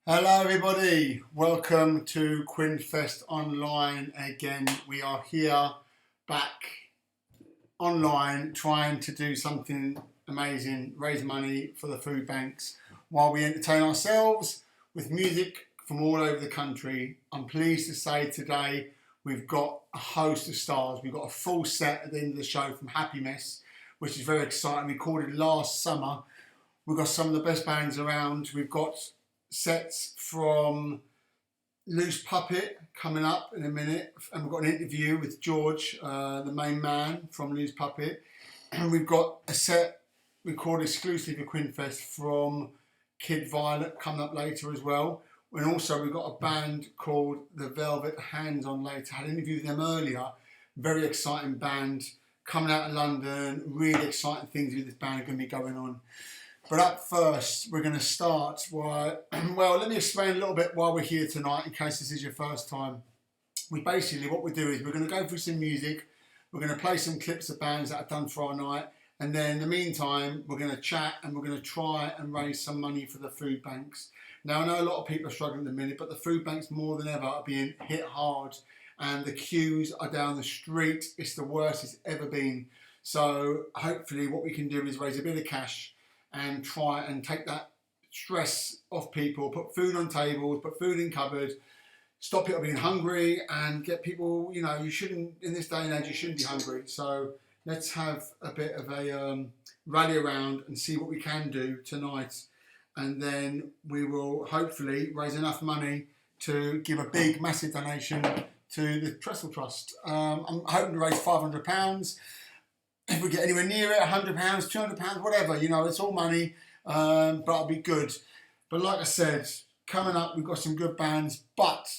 Hello everybody, welcome to Quinnfest Online again. We are here back online trying to do something amazing, raise money for the food banks while we entertain ourselves with music from all over the country. I'm pleased to say today we've got a host of stars. We've got a full set at the end of the show from Happimess, which is very exciting. We recorded last summer. We've got some of the best bands around. We've got sets from Loose Puppet coming up in a minute, and we've got an interview with George, the main man from Loose Puppet, and we've got a set recorded exclusively for Quinnfest from Kid Violet coming up later as well. And also we've got a band called The Velvet Hands on later. I had an interview with them earlier. Very exciting band coming out of London. Really exciting things with this band are going to be going on. But up first, we're going to start. Well, let me explain a little bit why we're here tonight, in case this is your first time. What we do is we're going to go through some music. We're going to play some clips of bands that I've done for our night. And then in the meantime, we're going to chat and we're going to try and raise some money for the food banks. Now, I know a lot of people are struggling at the minute, but the food banks more than ever are being hit hard. And the queues are down the street. It's the worst it's ever been. So hopefully what we can do is raise a bit of cash and try and take that stress off people, put food on tables, put food in cupboards, stop people being hungry, and get people, you shouldn't, in this day and age, you shouldn't be hungry. So let's have a bit of a rally around and see what we can do tonight. And then we will hopefully raise enough money to give a big, massive donation to the Trestle Trust. I'm hoping to raise £500. If we get anywhere near it, £100, £200, whatever, it's all money, but it'll be good. But like I said, coming up, we've got some good bands, but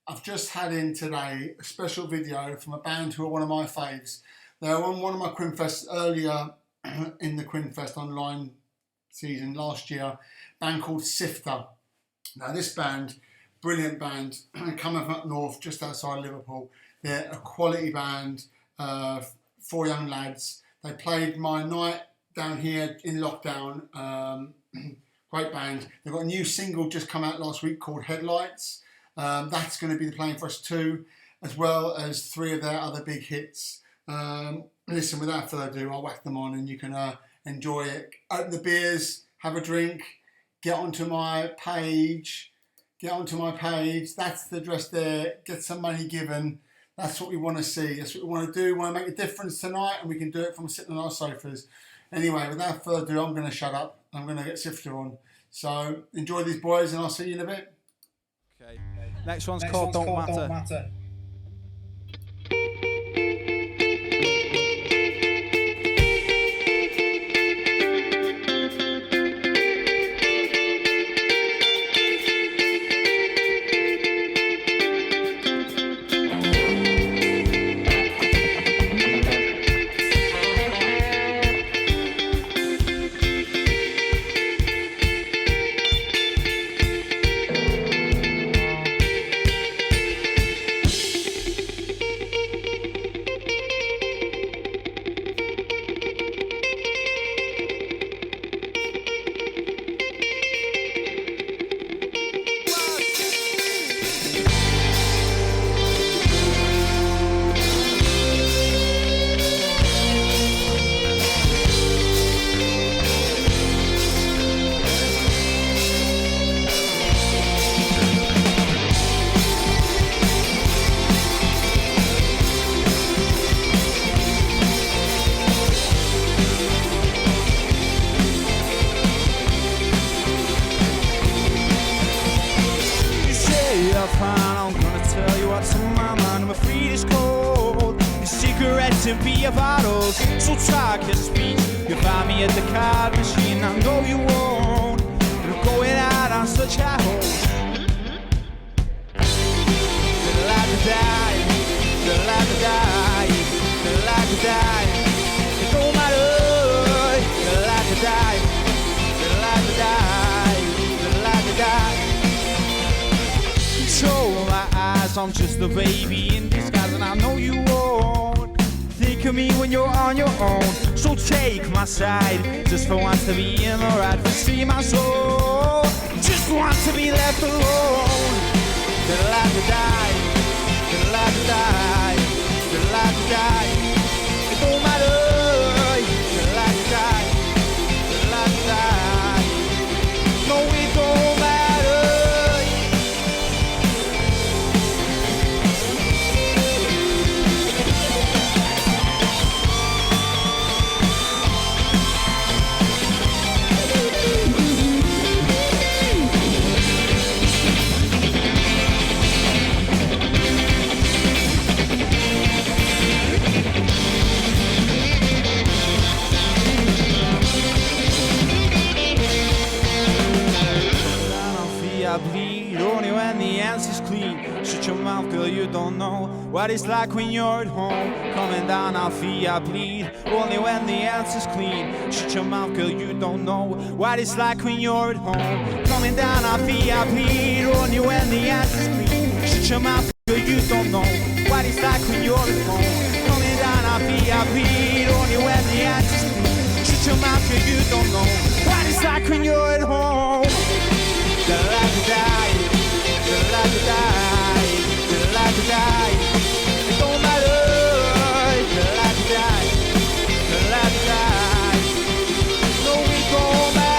I've just had in today a special video from a band who are one of my faves. They were on one of my Quinnfests earlier in the Quinnfest Online season last year, a band called Syfta. Now this band, brilliant band, coming from up north, just outside Liverpool. They're a quality band, 4 young lads. They played my night down here in lockdown. Great band. They've got a new single just come out last week called Headlights. That's going to be playing for us too, as well as 3 of their other big hits. Listen, without further ado, I'll whack them on and you can enjoy it. Open the beers, have a drink, get onto my page. That's the address there. Get some money given. That's what we want to see. That's what we want to do. We want to make a difference tonight, and we can do it from sitting on our sofas. Anyway, without further ado, I'm going to shut up. I'm going to get Syfta on. So enjoy these boys, and I'll see you in a bit. Okay. Next one's called Don't Matter. To be a bottles, so talk your speech. You find me at the card machine, I know you won't. We're going out on such high hopes. Feel like to die, feel like to die, feel like to die. It don't matter, feel like to die, feel like to die, feel like to die. Control my eyes, I'm just a baby in disguise, and I know you won't. Think of me when you're on your own, so take my side, just for once to be in the right. See my soul, just want to be left alone. Till I could die, till I could die, till I could die. It don't matter, till I could die, till I could die. No, it don't matter. I bleed only when the answer's clean. Shut your mouth, girl, you don't know what it's like when you're at home. Coming down, I feel I bleed only when the answer's clean. Shut your mouth, girl, you don't know what it's like when you're at home. Coming down, I feel I bleed only when the answer's clean. Shut your mouth, girl, you don't know what it's like when you're at home. Coming down, I feel I bleed only when the answer's clean. Shut your mouth, girl, you don't know what it's like when you're at home. Till I could die, till I could die, till I could die. It don't matter, till I could die, till I could die. No, it don't matter.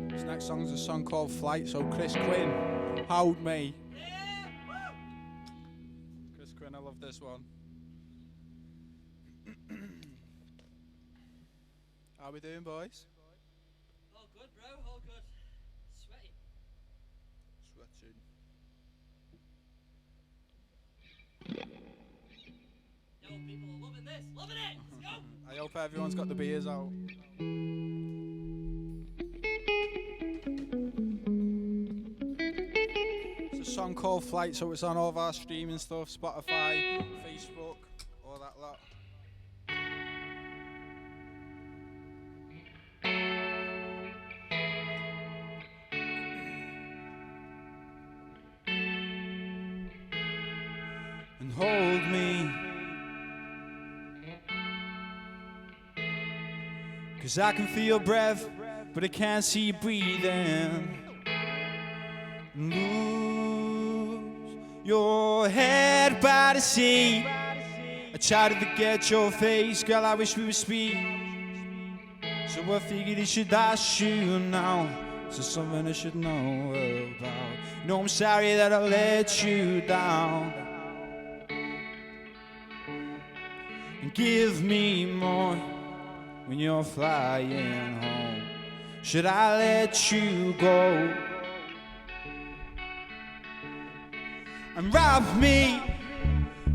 This next song's a song called Flight, so Chris Quinn, hold me. Chris Quinn, I love this one. How we doing, boys? All good, bro, all good. Sweating. Yo, people are loving this, loving it! Let's go! I hope everyone's got the beers out. It's a song called Flight, so it's on all of our streaming stuff, Spotify, Facebook, all that lot. And hold me, 'cause I can feel your breath, but I can't see you breathing. Lose your head by the sea. I try to forget your face, girl, I wish we would speak. So I figured I should ask you now. So something I should know about. No, I'm sorry that I let you down. And give me more when you're flying home. Should I let you go? And wrap me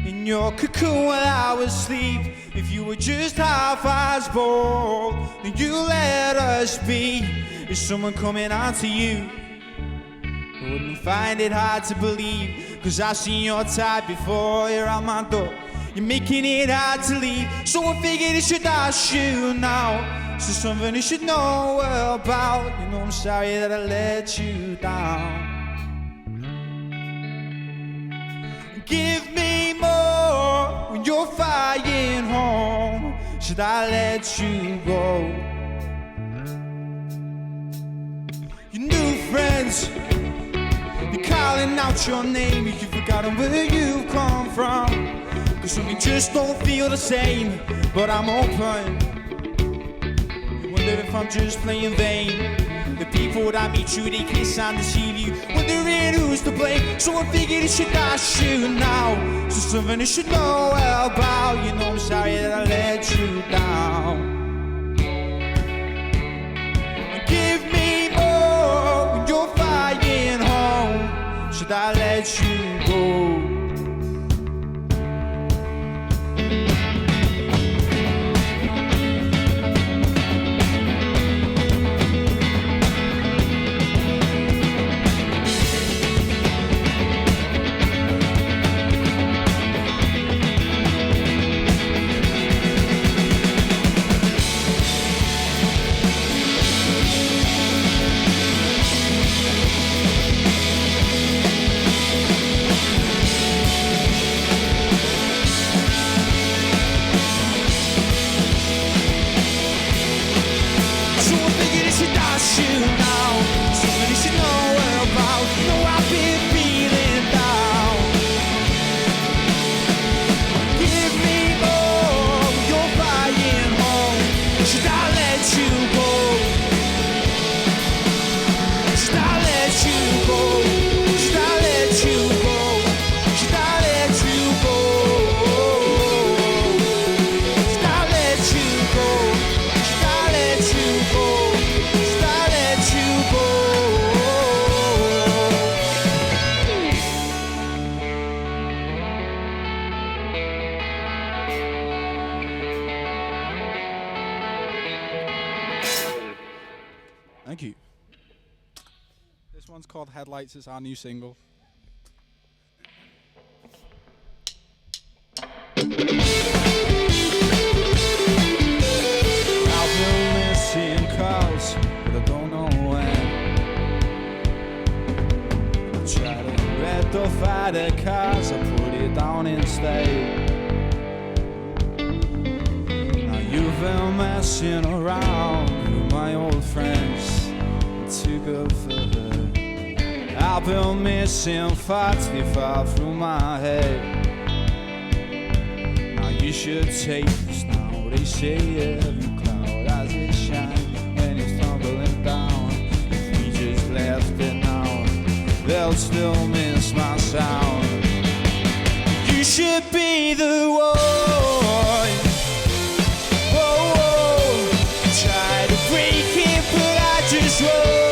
in your cocoon while I was asleep. If you were just half as bold, then you let us be. Is someone coming on to you? I wouldn't find it hard to believe, 'cause I've seen your type before. You're on my door, you're making it hard to leave. So I figured I should ask you now. So something you should know about. You know I'm sorry that I let you down. Give me more when you're flying home. Should I let you go? Your new friends, they're calling out your name. You've forgotten where you've come from. 'Cause we just don't feel the same. But I'm open. You wonder if I'm just playing vain. The people that meet you, they kiss and deceive you, wondering who's to blame. So I figured it should ask you now, so something you should know about. You know I'm sorry that I let you down. Give me more when you're flying home. Should I let you go? Thank you. This one's called Headlights. It's our new single. I've been missing calls, but I don't know when. I try to rectify the cars, I put it down instead. Now you've been messing around with my old friends. Too good for her. I've been missing thoughts they fall through my head. Now you should take this now. They say every cloud has its shine when it's tumbling down. If we just left it now, they'll still miss my sound. You should be the one. Oh, oh. Try to break it, but I just won't.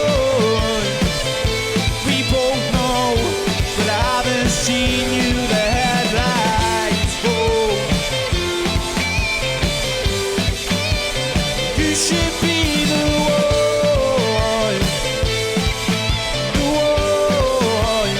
Seen you the headlights go. You should be the one, the one.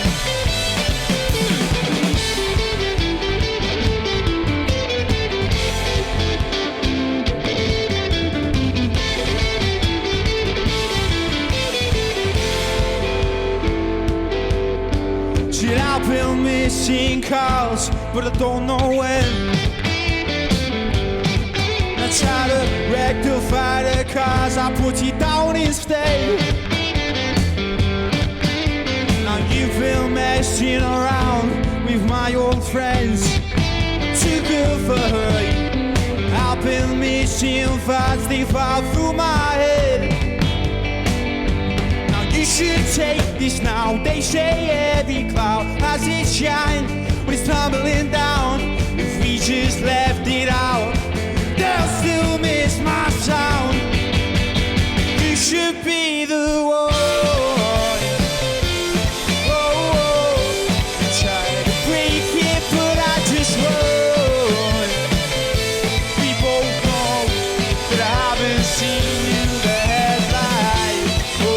Shit, I've been missing calls, but I don't know when. I try to rectify the cars, I put it down instead. Now you've been messing around with my old friends. Too good for her. I've been missing thoughts, they fall through my head. You should take this now. They say every cloud has its shine when it's tumbling down. If we just left it out, they'll still miss my sound. You should be the one. Oh, oh. Try to break it, but I just won't. We both know that I haven't seen you the headlights. Oh.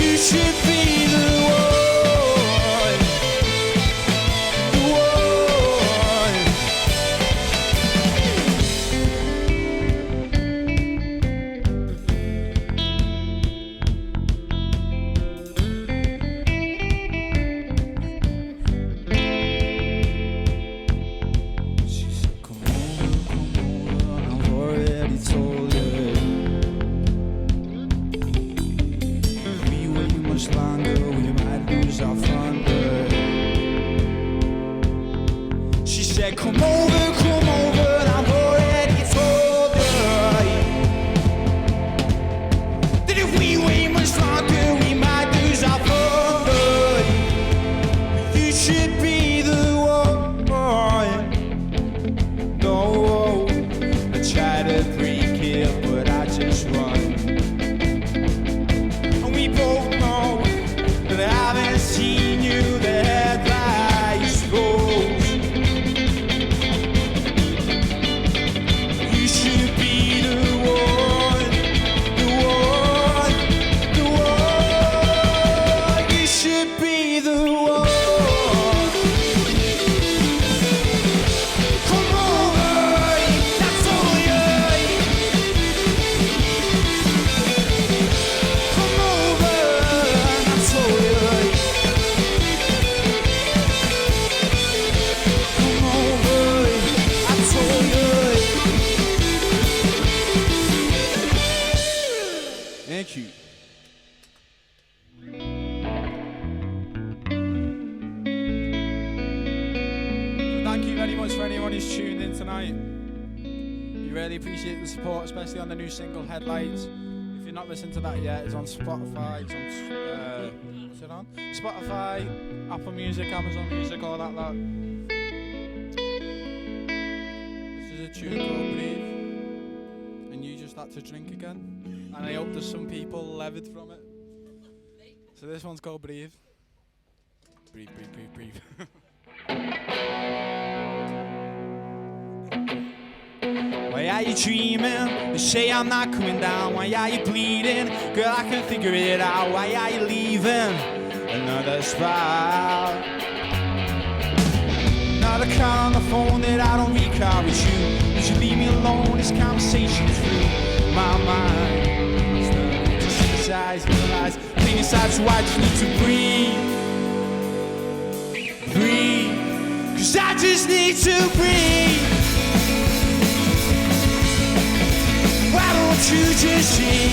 You should be the one, the one. She said, come over, I've already told you. Much longer, we might lose our thunder. She said, come over, and I've already told her. should be the one. No, I try to break it, but I just run. And we both know that I haven't seen you the headlights goes. You should be the one, the one, the one. You should be the one. Come over, that's all you. Come over, that's all you. Come over, that's all you. Thank you. So thank you very much for anyone who's tuned in tonight. We really appreciate the support, especially on the new single Headlights. If you're not listening to that yet, it's on Spotify. It's on what's it on? Spotify, Apple Music, Amazon Music, all that lot. This is a tune called Breathe, and you just had to drink again. And I hope there's some people levered from it. So this one's called Breathe. Breathe, breathe, breathe, breathe. Why are you dreaming? You say I'm not coming down. Why are you bleeding? Girl, I can figure it out. Why are you leaving? Another spot. Another call on the phone that I don't recall with you. Would you leave me alone? This conversation is through my mind. Eyes, realize, clean inside, so I just need to breathe. Breathe, 'cause I just need to breathe. Why don't you just see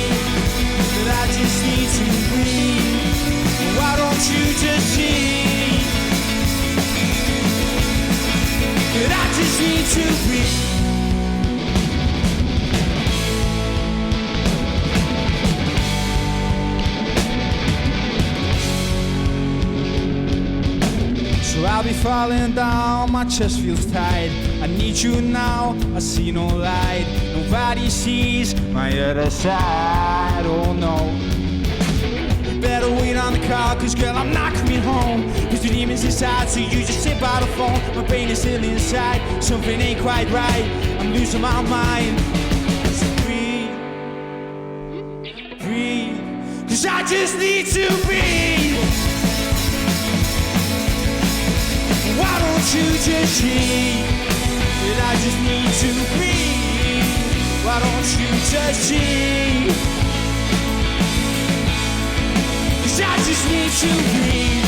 that I just need to breathe? Why don't you just see that I just need to breathe? So I'll be falling down, my chest feels tight. I need you now, I see no light. Nobody sees my other side, oh no. You better wait on the car, 'cause girl, I'm not coming home. 'Cause the demon's inside, so you just sit by the phone. My brain is still inside, something ain't quite right. I'm losing my mind. So breathe, breathe, 'cause I just need to breathe. Why don't you just see that I just need to breathe? Why don't you just see? 'Cause I just need to breathe.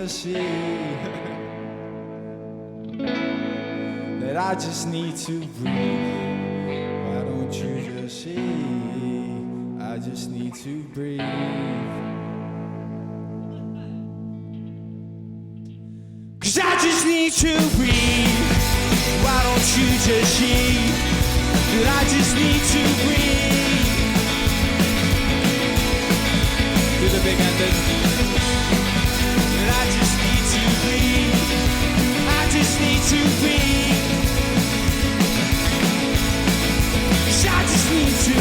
See that I just need to breathe. Why don't you just see I just need to breathe? 'Cause I just need to breathe. Why don't you just see that I just need to breathe? Do the big ending. I just need to breathe. I just need to breathe. 'Cause I just need to.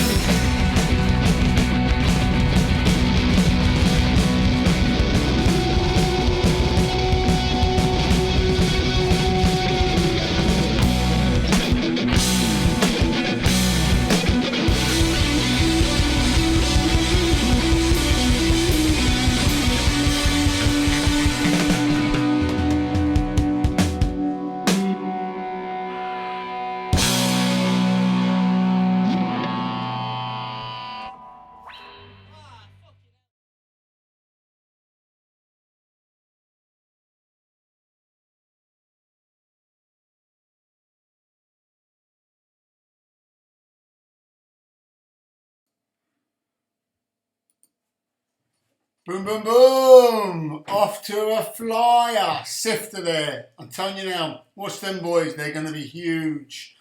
Boom, boom, boom! Off to a flyer. Syfta there. I'm telling you now, watch them boys. They're going to be huge.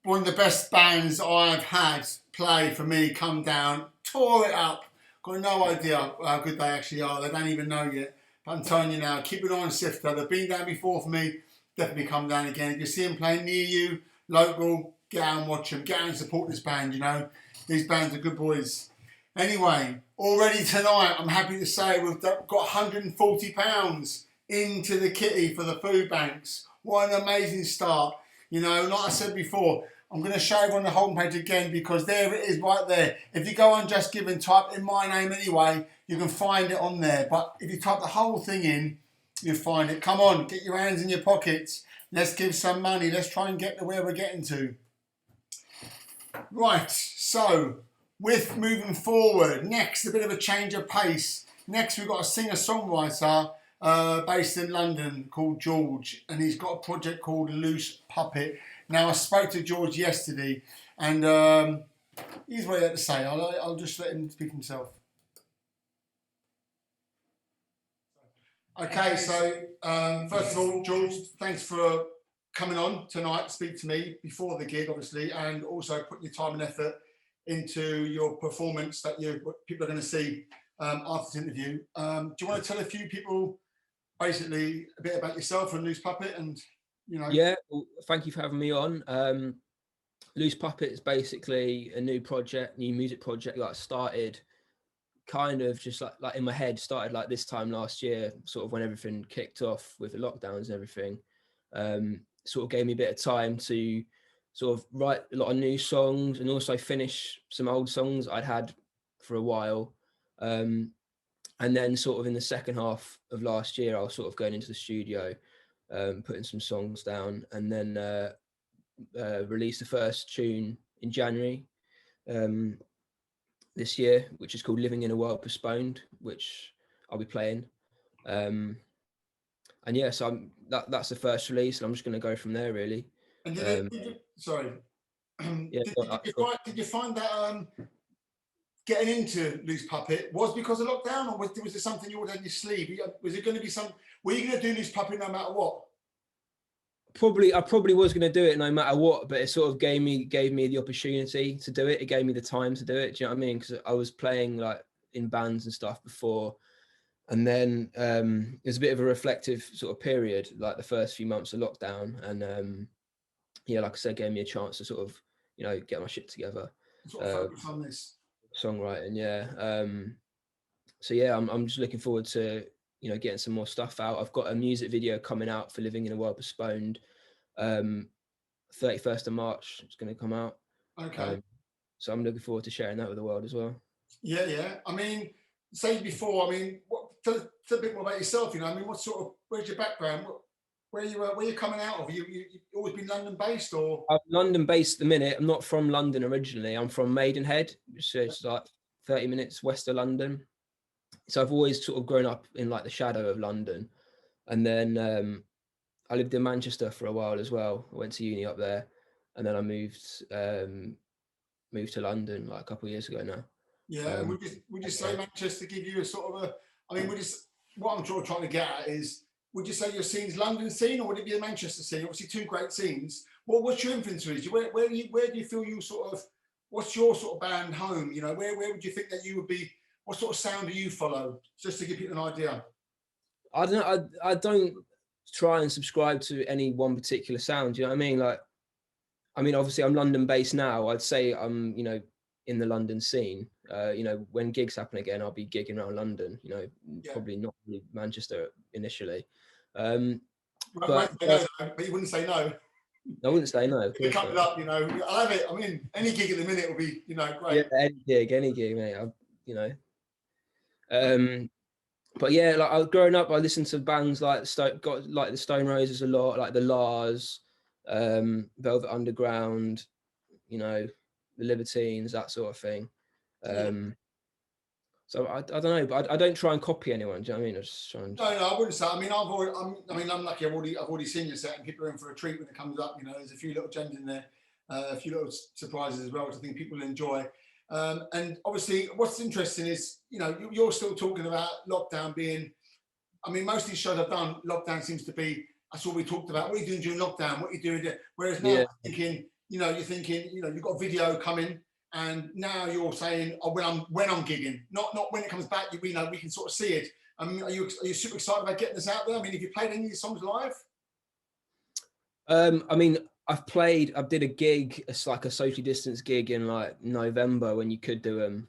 One of the best bands I've had play for me come down, tore it up. Got no idea how good they actually are. They don't even know yet. But I'm telling you now, keep an eye on Syfta. They've been down before for me. Definitely come down again. If you see them playing near you, local, get out and watch them. Get out and support this band, you know. These bands are good boys. Anyway, already tonight, I'm happy to say we've got £140 into the kitty for the food banks. What an amazing start. You know, like I said before, I'm going to show you on the homepage again because there it is right there. If you go on Just Give and type in my name anyway, you can find it on there. But if you type the whole thing in, you'll find it. Come on, get your hands in your pockets. Let's give some money. Let's try and get to where we're getting to. Right, so with moving forward, next, a bit of a change of pace. Next, we've got a singer-songwriter based in London called George, and he's got a project called Loose Puppet. Now, I spoke to George yesterday, and here's what he had to say. I'll just let him speak himself. Okay, so first of all, George, thanks for coming on tonight to speak to me before the gig, obviously, and also putting your time and effort into your performance that people are going to see after this interview. Do you want to tell a few people basically a bit about yourself and Loose Puppet and, you know? Yeah, well, thank you for having me on. Loose Puppet is basically a new music project that I started kind of just like in my head, started like this time last year, sort of when everything kicked off with the lockdowns and everything. Sort of gave me a bit of time to sort of write a lot of new songs and also finish some old songs I'd had for a while. And then sort of in the second half of last year, I was sort of going into the studio, putting some songs down, and then released the first tune in January this year, which is called Living in a World Postponed, which I'll be playing. And yeah, so that's the first release, and I'm just going to go from there, really. And did Yeah, you find that getting into Loose Puppet was because of lockdown, or was it something you had in your sleeve? Was it going to be were you going to do Loose Puppet no matter what? I probably was going to do it no matter what, but it sort of gave me the opportunity to do it. It gave me the time to do it. Do you know what I mean? Because I was playing like in bands and stuff before, and then there's a bit of a reflective sort of period, like the first few months of lockdown, and yeah, like I said, gave me a chance to sort of, you know, get my shit together. Sort of focus on this songwriting, yeah. So yeah, I'm just looking forward to, you know, getting some more stuff out. I've got a music video coming out for Living in a World Postponed. 31st of March, it's going to come out. Okay. So I'm looking forward to sharing that with the world as well. Yeah. I mean, say before, I mean, tell a bit more about yourself, you know. I mean, where's your background? Where you coming out of? You always been London based, or? I'm London based at the minute. I'm not from London originally. I'm from Maidenhead, which is like 30 minutes west of London. So I've always sort of grown up in like the shadow of London. And then I lived in Manchester for a while as well. I went to uni up there, and then I moved to London like a couple of years ago now. Yeah, would you say Manchester give you a sort of what I'm trying to get at is, would you say your scene's London scene, or would it be a Manchester scene? Obviously, two great scenes. What's your influences? Where do you feel you sort of? What's your sort of band home? You know, where would you think that you would be? What sort of sound do you follow? Just to give people an idea. I don't know. I don't try and subscribe to any one particular sound. You know what I mean? Like, I mean, obviously, I'm London based now. I'd say I'm, you know, in the London scene. You know, when gigs happen again, I'll be gigging around London. You know, probably not really Manchester initially. But you wouldn't say no. I wouldn't say no. If it comes up, you know, I love it. I mean, any gig at the minute will be, you know, great. Yeah, any gig, mate. You know. But yeah, like growing up, I listened to bands like the Stone Roses a lot, like the Lars, Velvet Underground, you know, the Libertines, that sort of thing. So I don't know, but I don't try and copy anyone. Do you know what I mean? I just try and... No, I wouldn't say. I mean, I'm lucky. I've already seen your set, and people are in for a treat when it comes up. You know, there's a few little gems in there, a few little surprises as well, which I think people will enjoy. And obviously, what's interesting is, you're still talking about lockdown being. I mean, most of these shows I've done, lockdown seems to be. That's what we talked about. What are you doing during lockdown? What are you doing there? Whereas now, you're thinking, you've got a video coming, and now you're saying, oh, when I'm gigging, not when it comes back. We can sort of see it. I mean, are you super excited about getting this out there? I mean, have you played any of these songs live? I mean, I did a gig, it's like a socially distanced gig in like November when you could do them.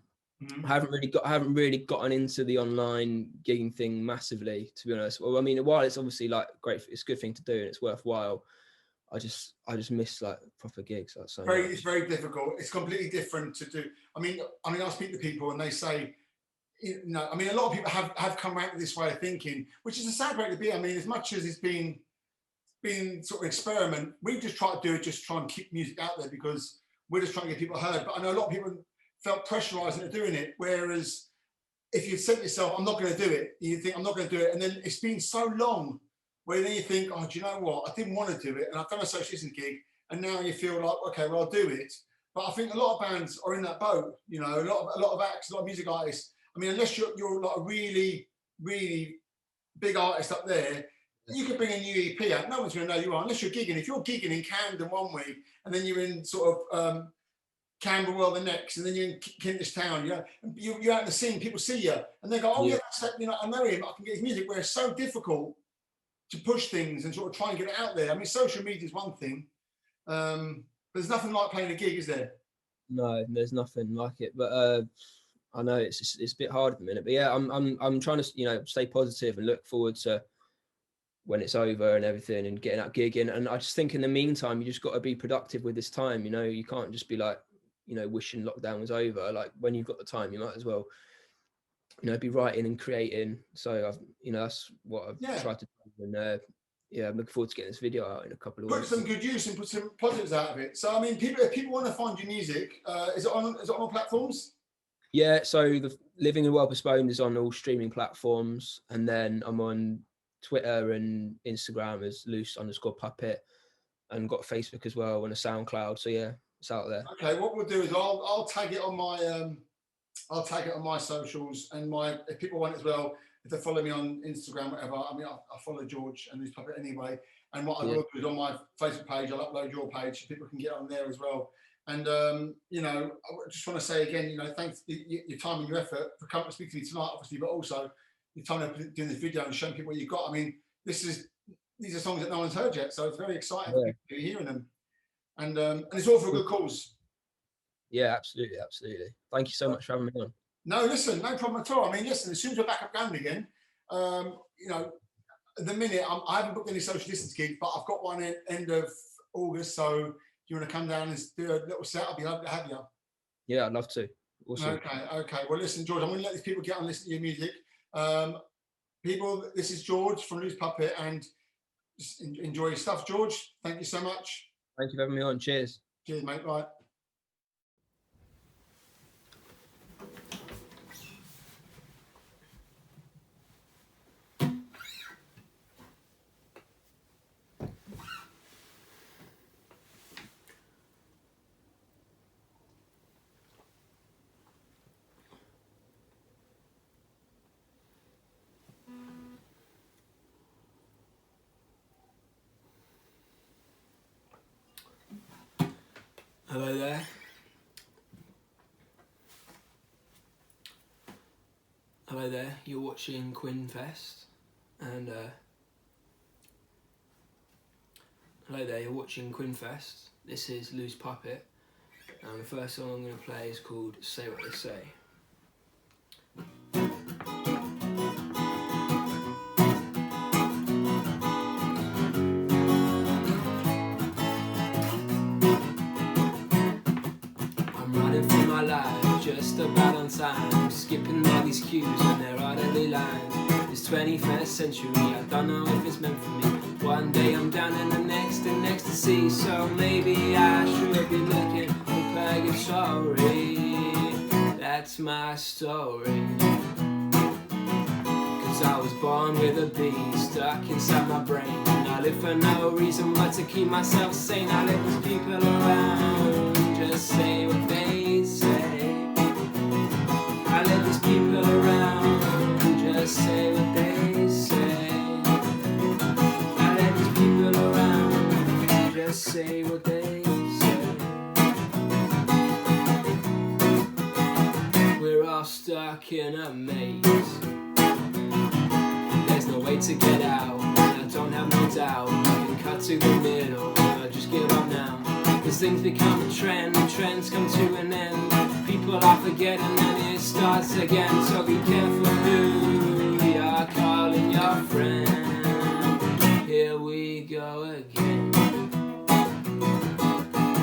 I haven't really gotten into the online gigging thing massively, to be honest. Well, I mean, while it's obviously like great, it's a good thing to do and it's worthwhile. I just miss like proper gigs. Like so it's very difficult. It's completely different to do. I mean, I speak to people and they say, I mean, a lot of people have come around to this way of thinking, which is a sad way to be. I mean, as much as it's been sort of experiment, we just try to do it, just try and keep music out there because we're just trying to get people heard. But I know a lot of people felt pressurized into doing it. Whereas if you said to yourself, I'm not going to do it, you think I'm not going to do it. And then it's been so long where then you think, oh, do you know what? I didn't want to do it. And I've done a social gig. And now you feel like, okay, well, I'll do it. But I think a lot of bands are in that boat. A lot of acts, a lot of music artists. I mean, unless you're like a really, really big artist up there, you could bring a new EP out. No one's going to know you are unless you're gigging. If you're gigging in Camden one week and then you're in sort of Camberwell the next, and then you're in Kentish Town, you're out in the scene, people see you, and they go, oh yeah, that's, I know him, I can get his music. Where it's so difficult to push things and sort of try and get it out there. I mean, social media is one thing, but there's nothing like playing a gig, is there? No, there's nothing like it. But I know it's a bit hard at the minute. But yeah, I'm trying to stay positive and look forward to when it's over and everything and getting out gigging. And I just think in the meantime, you just got to be productive with this time. You can't just be like, wishing lockdown was over. Like when you've got the time, you might as well, be writing and creating. So I've, that's what I've tried to do. And I'm looking forward to getting this video out in a couple of weeks. Put some good use and put some positives out of it. So I mean, if people want to find your music, is it on all platforms? Yeah. So the Living and Well Postponed is on all streaming platforms, and then I'm on Twitter and Instagram as loose_puppet, and got Facebook as well and a SoundCloud. So yeah, it's out there. Okay, what we'll do is I'll tag it on my socials, and if people want it as well, if they follow me on Instagram, whatever. I mean, I follow George and Loose Puppet anyway. And what I will do is on my Facebook page, I'll upload your page so people can get on there as well. And I just want to say again, thanks for your time and your effort for coming to speak to me tonight, obviously, but also your time doing this video and showing people what you've got. I mean, these are songs that no one's heard yet, so it's very exciting for people to be hearing them. And it's all for a good cause. Yeah, absolutely. Thank you so much for having me on. No, listen, no problem at all. I mean, listen, as soon as we're back up going again, at the minute, I haven't booked any social distance gigs, but I've got one at end of August. So if you want to come down and do a little set, I'd be happy to have you. Yeah, I'd love to. Awesome. Okay. Well, listen, George, I'm going to let these people get on and listen to your music. People, this is George from Loose Puppet, and just enjoy your stuff, George. Thank you so much. Thank you for having me on. Cheers. Cheers, mate. Bye. Hello there. Hello there, you're watching Quinnfest, and hello there, you're watching Quinnfest. This is Loose Puppet, and the first song I'm going to play is called Say What They Say. Just about on time, skipping all these cues and their orderly lines. It's 21st century, I don't know if it's meant for me. One day I'm down and the next in ecstasy, so maybe I should be looking for purgatory. That's my story. Cause I was born with a bee stuck inside my brain, and I live for no reason but to keep myself sane. I let those people around just say what they say. stuck in a maze. There's no way to get out, I don't have no doubt. I can cut to the middle, I just give up now. Cause things become a trend, and trends come to an end. People are forgetting and it starts again. So be careful who you're calling your friend. Here we go again.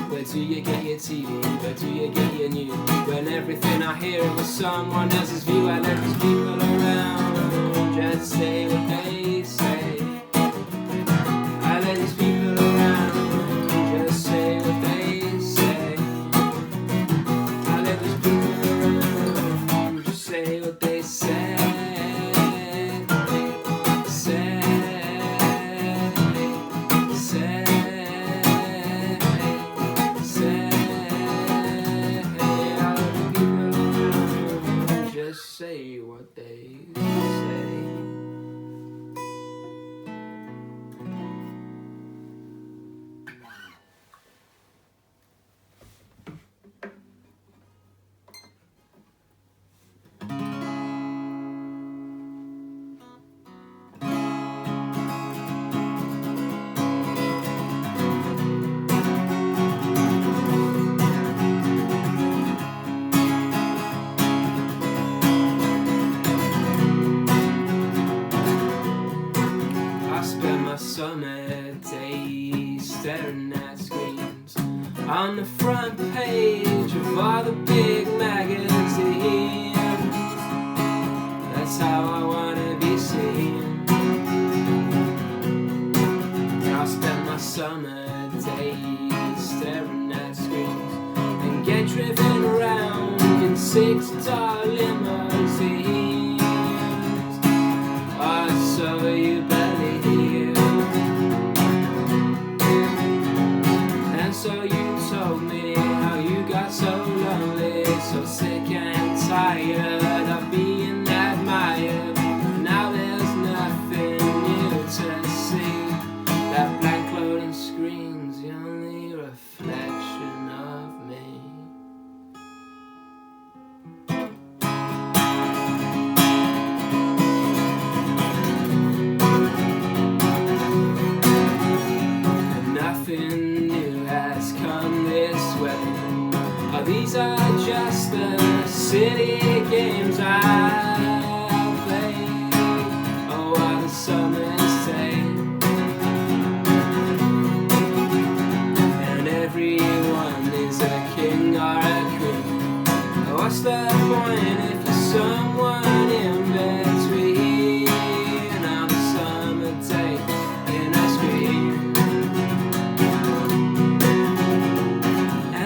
Where do you get your TV? Where do you get your news? When everything I hear was someone else's view. I let these people around just say what they say. I let these people around just say what they say. I let these people around just say what they say. Say what they say. Summer days staring at screens on the front page of all the big magazines. That's how I wanna be seen. I'll spend my summer days staring at screens and get driven around in 6-star limousines. Oh, so you believe. So you told me how you got so lonely, so sick and tired of being admired. Now there's nothing new to see. That blank clothing screen's the only reflection of me. And nothing has come this way. Oh, these are just the city games I play. Oh, while the summers say, and everyone is a king or a queen. What's the point if you're someone in between on a summer day in a screen?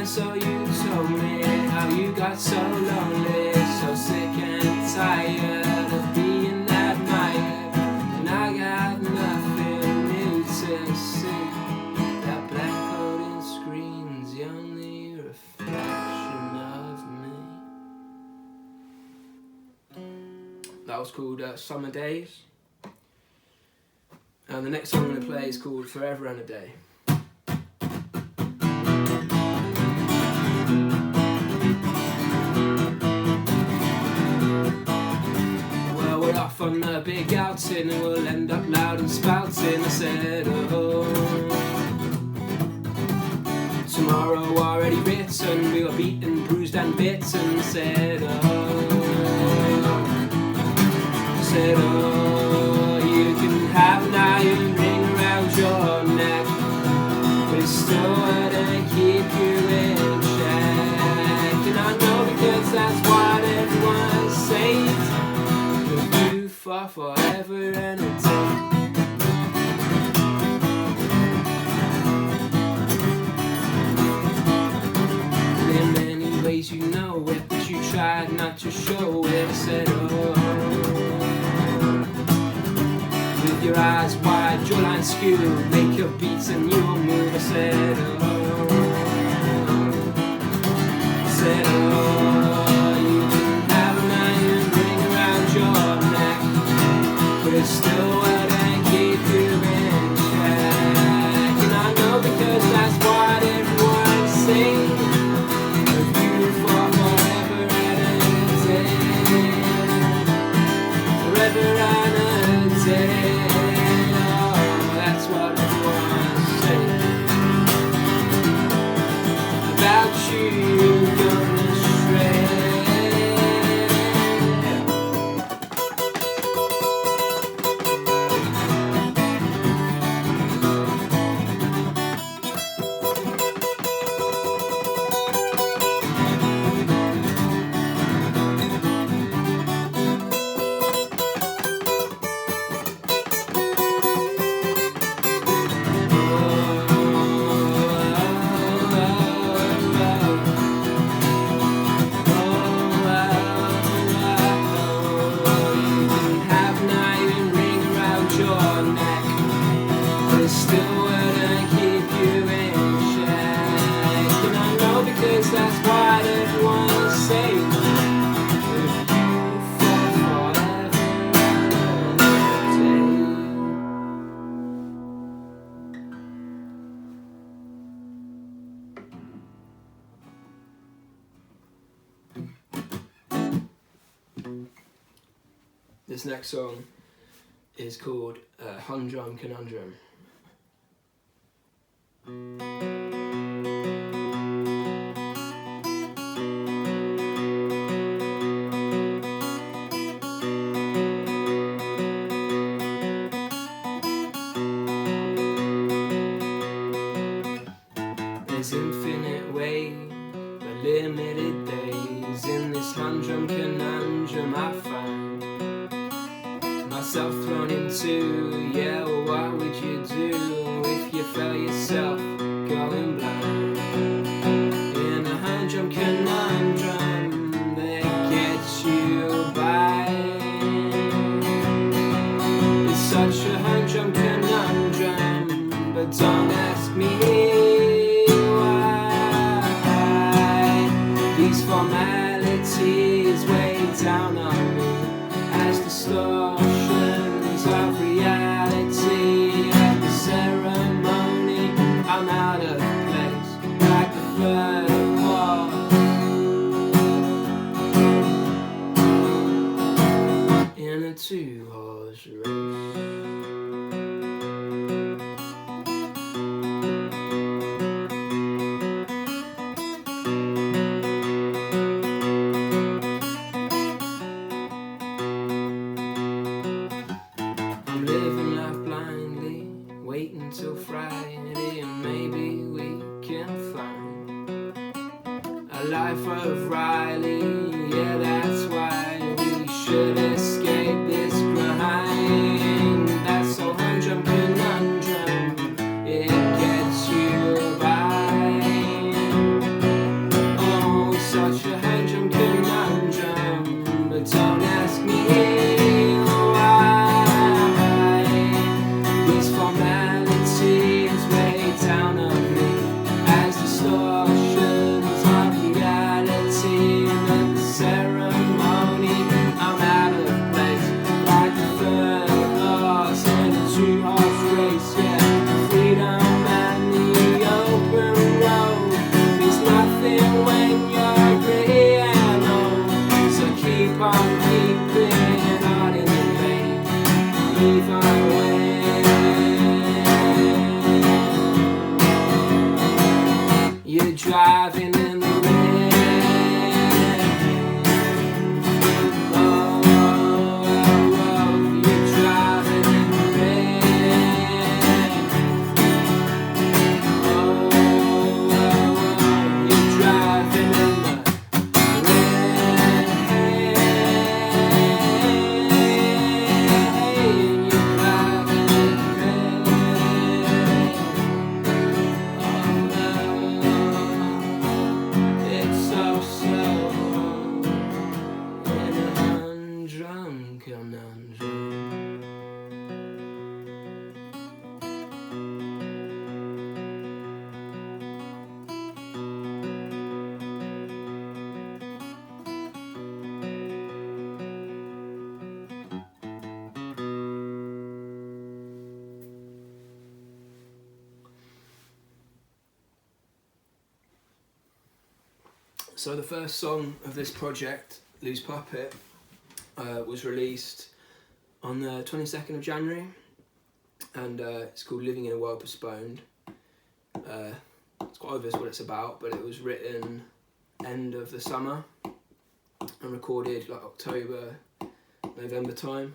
So you told me how you got so lonely, so sick and tired of being admired. And I got nothing new to see. That black coding screen's the only reflection of me. That was called Summer Days. And the next song I'm going to play is called Forever and a Day. Off on a big outing and we'll end up loud and spouting. I said, oh, tomorrow already written, we were beaten, bruised and bitten. I said, oh, you can have an iron ring around your neck, but it still wouldn't keep you in check. And I know because that's what everyone says. For forever and a day. In many ways you know it, but you tried not to show it. I said, oh, with your eyes wide, jawline skewed, make your beats and you'll move. I said, oh, you can have an iron ring around your neck, but it still wouldn't keep you in check. And I know because that's what everyone's saying. Of you for forever and a day. gone astray. That's what everyone's saying. If you fall forever, this next song is called Humdrum Conundrum. There's infinite ways, but limited days. In this humdrum conundrum I find myself thrown into. Yeah, well, what would you do if you felt yourself going blind? In a humdrum conundrum that gets you by. It's such a humdrum conundrum, but don't ask me formalities weigh down on me as distortions of reality. At the ceremony, I'm out of place, like the third wall in a two-horse race. Till Friday, and maybe we can find a life of Riley. Yeah, that's why we should escape this grind. That's so humdrum conundrum, it gets you by. Oh, such a humdrum conundrum, but don't ask me why. These formalities weigh down on me as distortions of reality. And at the ceremony, I'm out of place, like the third horse in a two-horse race. Yeah, freedom and the open road means nothing when you're gray and old. So keep on keeping on in the rain, even when you're driving in the rain. Oh, you're driving in the rain. Oh, you're driving in the rain. You're driving in the rain. It's so slow in a humdrum conundrum. So the first song of this project, Loose Puppet, was released on the 22nd of January, and it's called Living in a World Postponed. It's quite obvious what it's about, but it was written end of the summer and recorded like October, November time.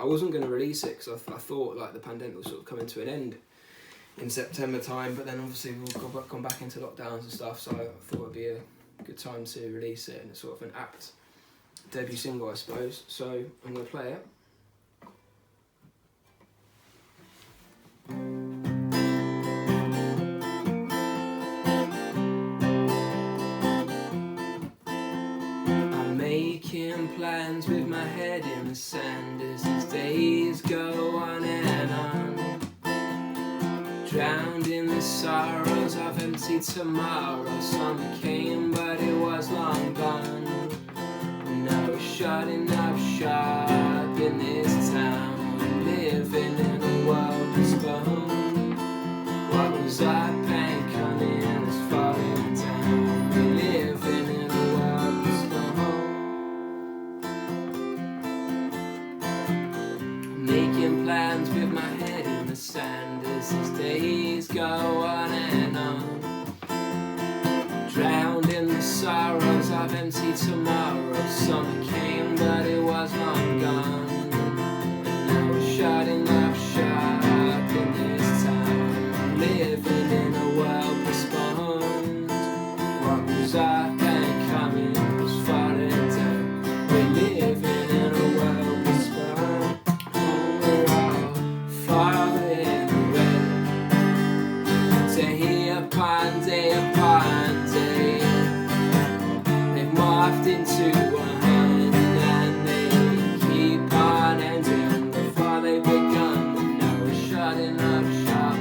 I wasn't going to release it because I thought like the pandemic was sort of coming to an end in September time, but then obviously we've gone back into lockdowns and stuff, so I thought it'd be a good time to release it, and it's sort of an apt debut single, I suppose. So I'm going to play it. Making plans with my head in the sand as these days go on and on. Drowned in the sorrows of empty tomorrow. Summer came but it was long gone. And I was shutting up shop in this town, living in a world that's gone. What was I paying coming is falling down. We're living in a world that's gone. Making plans with my head in the sand as these days go on and on. Drowned in the sorrows of empty tomorrow. Summer came but it was long gone. And I was shutting up shop in this town, living in a world postponed. What was up and coming was falling down. We're living in a world postponed. We're all falling away, day upon day upon day. They've morphed into one and they keep on ending before they begun. And now we're shutting up shop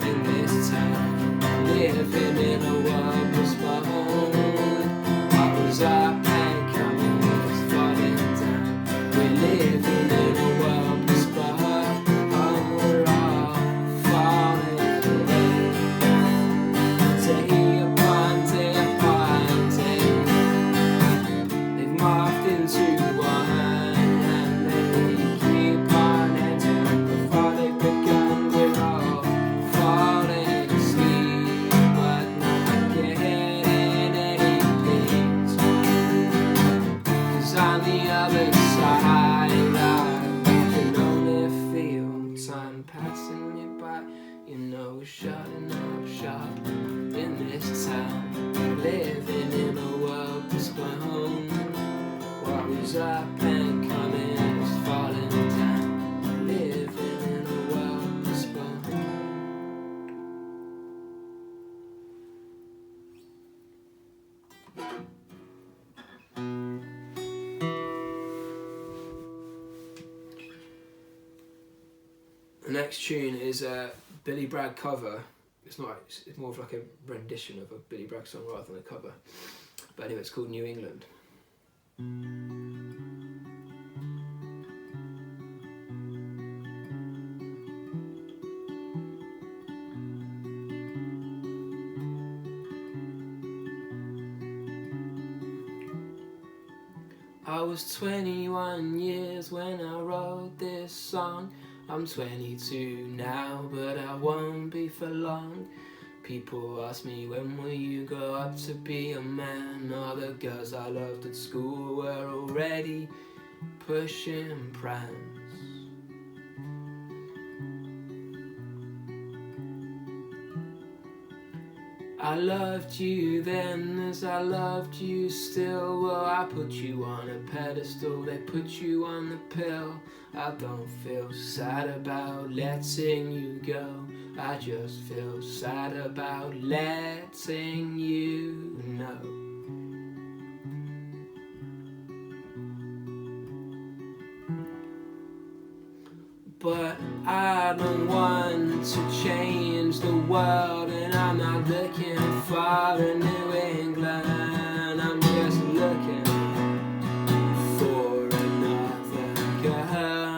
in this town, living in a world postponed. What was up and coming was falling down. We're living in a world postponed. We're all falling away, day upon day upon day. They've morphed into one and they keep on ending before they've begun. We're all falling asleep but not getting any peace. 'Cause on the other side I can only feel time passing me by. You know, shutting up shop in this town, living in a world postponed. What was up and coming is falling down, living in a world postponed. The next tune is a Billy Bragg cover. It's more of like a rendition of a Billy Bragg song rather than a cover. But anyway, it's called New England. I was 21 years when I wrote this song. I'm 22 now, but I won't be for long. People ask me, when will you grow up to be a man? All the girls I loved at school were already pushing prams. I loved you then as I loved you still. Well, I put you on a pedestal, they put you on the pill. I don't feel sad about letting you go, I just feel sad about letting you know. But I don't want to change the world, and I'm not looking for a New England. I'm just looking for another girl.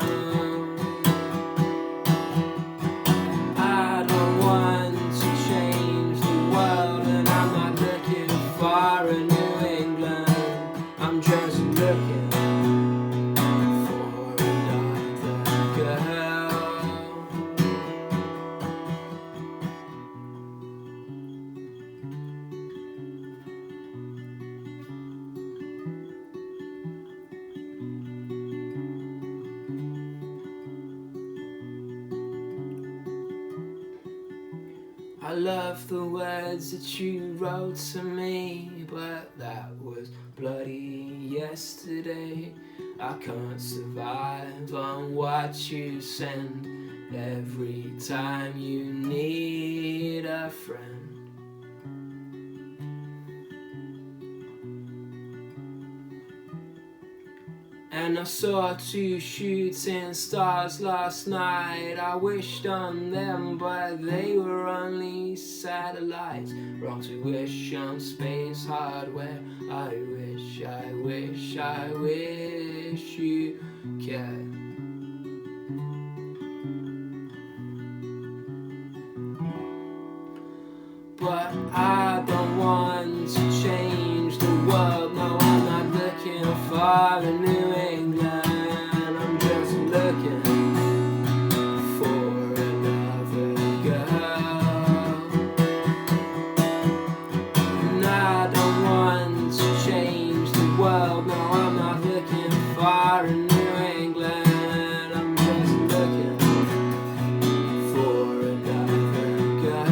I don't want to change the world, and I'm not looking for a New England. I'm just looking for another girl. love the words that you wrote to me, but that was bloody yesterday. I can't survive on what you send every time you need a friend. And I saw 2 shooting stars last night. I wished on them, but they were only satellites. Wrong to wish on space hardware. I wish, I wish, I wish you cared. But I don't want to change the world. No, I'm not looking for a New England. I'm just looking for another girl. And I don't want to change the world. No, I'm not looking for a New England. I'm just looking for another girl.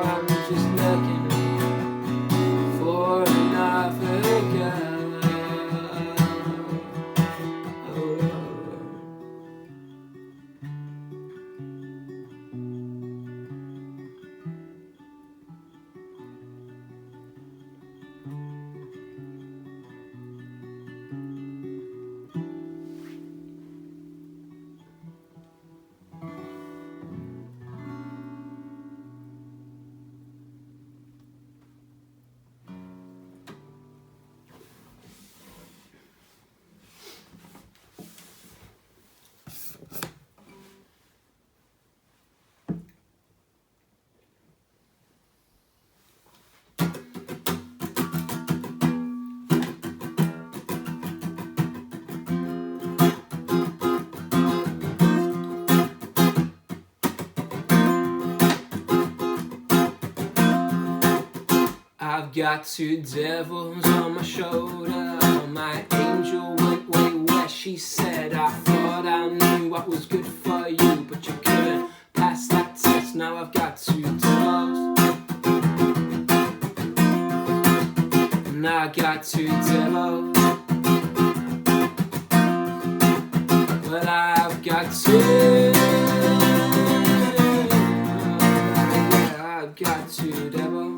I'm just looking for another girl. I've got 2 devils on my shoulder. My angel went way where she said, I thought I knew what was good for you, but you couldn't pass that test. Now I've got 2 devils. And I got 2 devils. Well, I've got 2. Yeah, I've got 2 devils.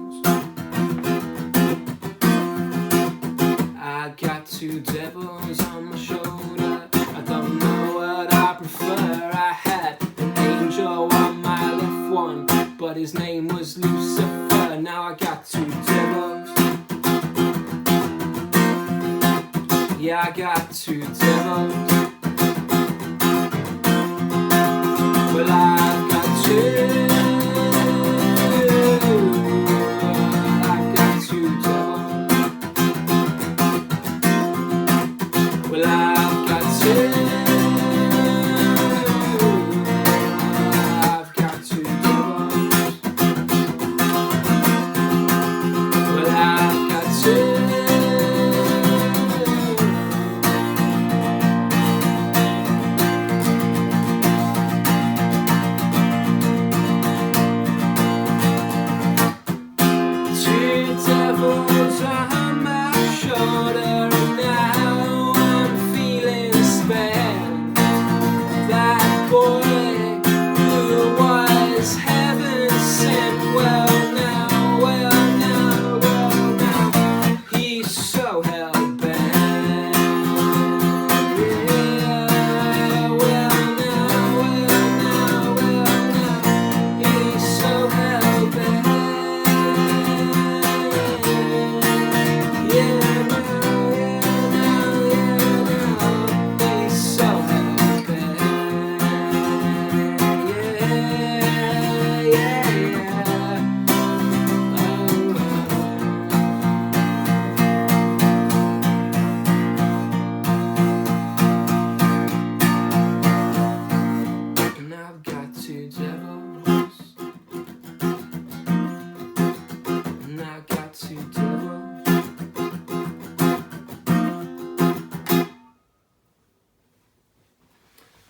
I got 2 devils on my shoulder. I don't know what I prefer. I had an angel on my left one, but his name was Lucifer. Now I got 2 devils. Yeah, I got 2 devils. Well, I've got 2. I've got 2 devils. Well, I've got 2. I've got 2 devils. Well, I've got 2.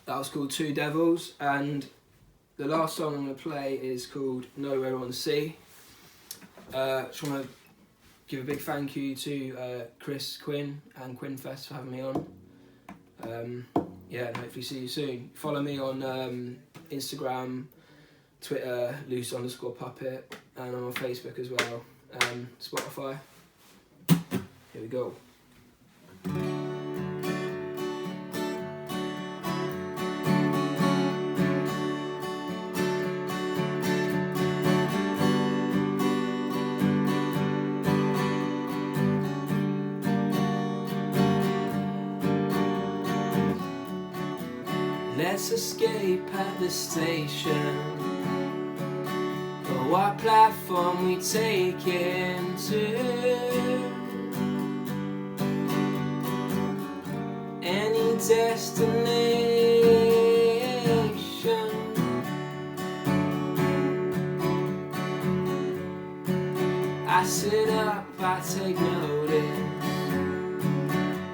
That was called 2 Devils, and the last song I'm going to play is called Nowhere on the Sea. Just want to give a big thank you to Chris, Quinn and Quinnfest for having me on. Yeah, and hopefully see you soon. Follow me on Instagram, Twitter, loose_puppet, and I'm on Facebook as well, Spotify. Here we go. Let's escape at the station. But what platform we taking to? Any destination. I sit up, I take notice.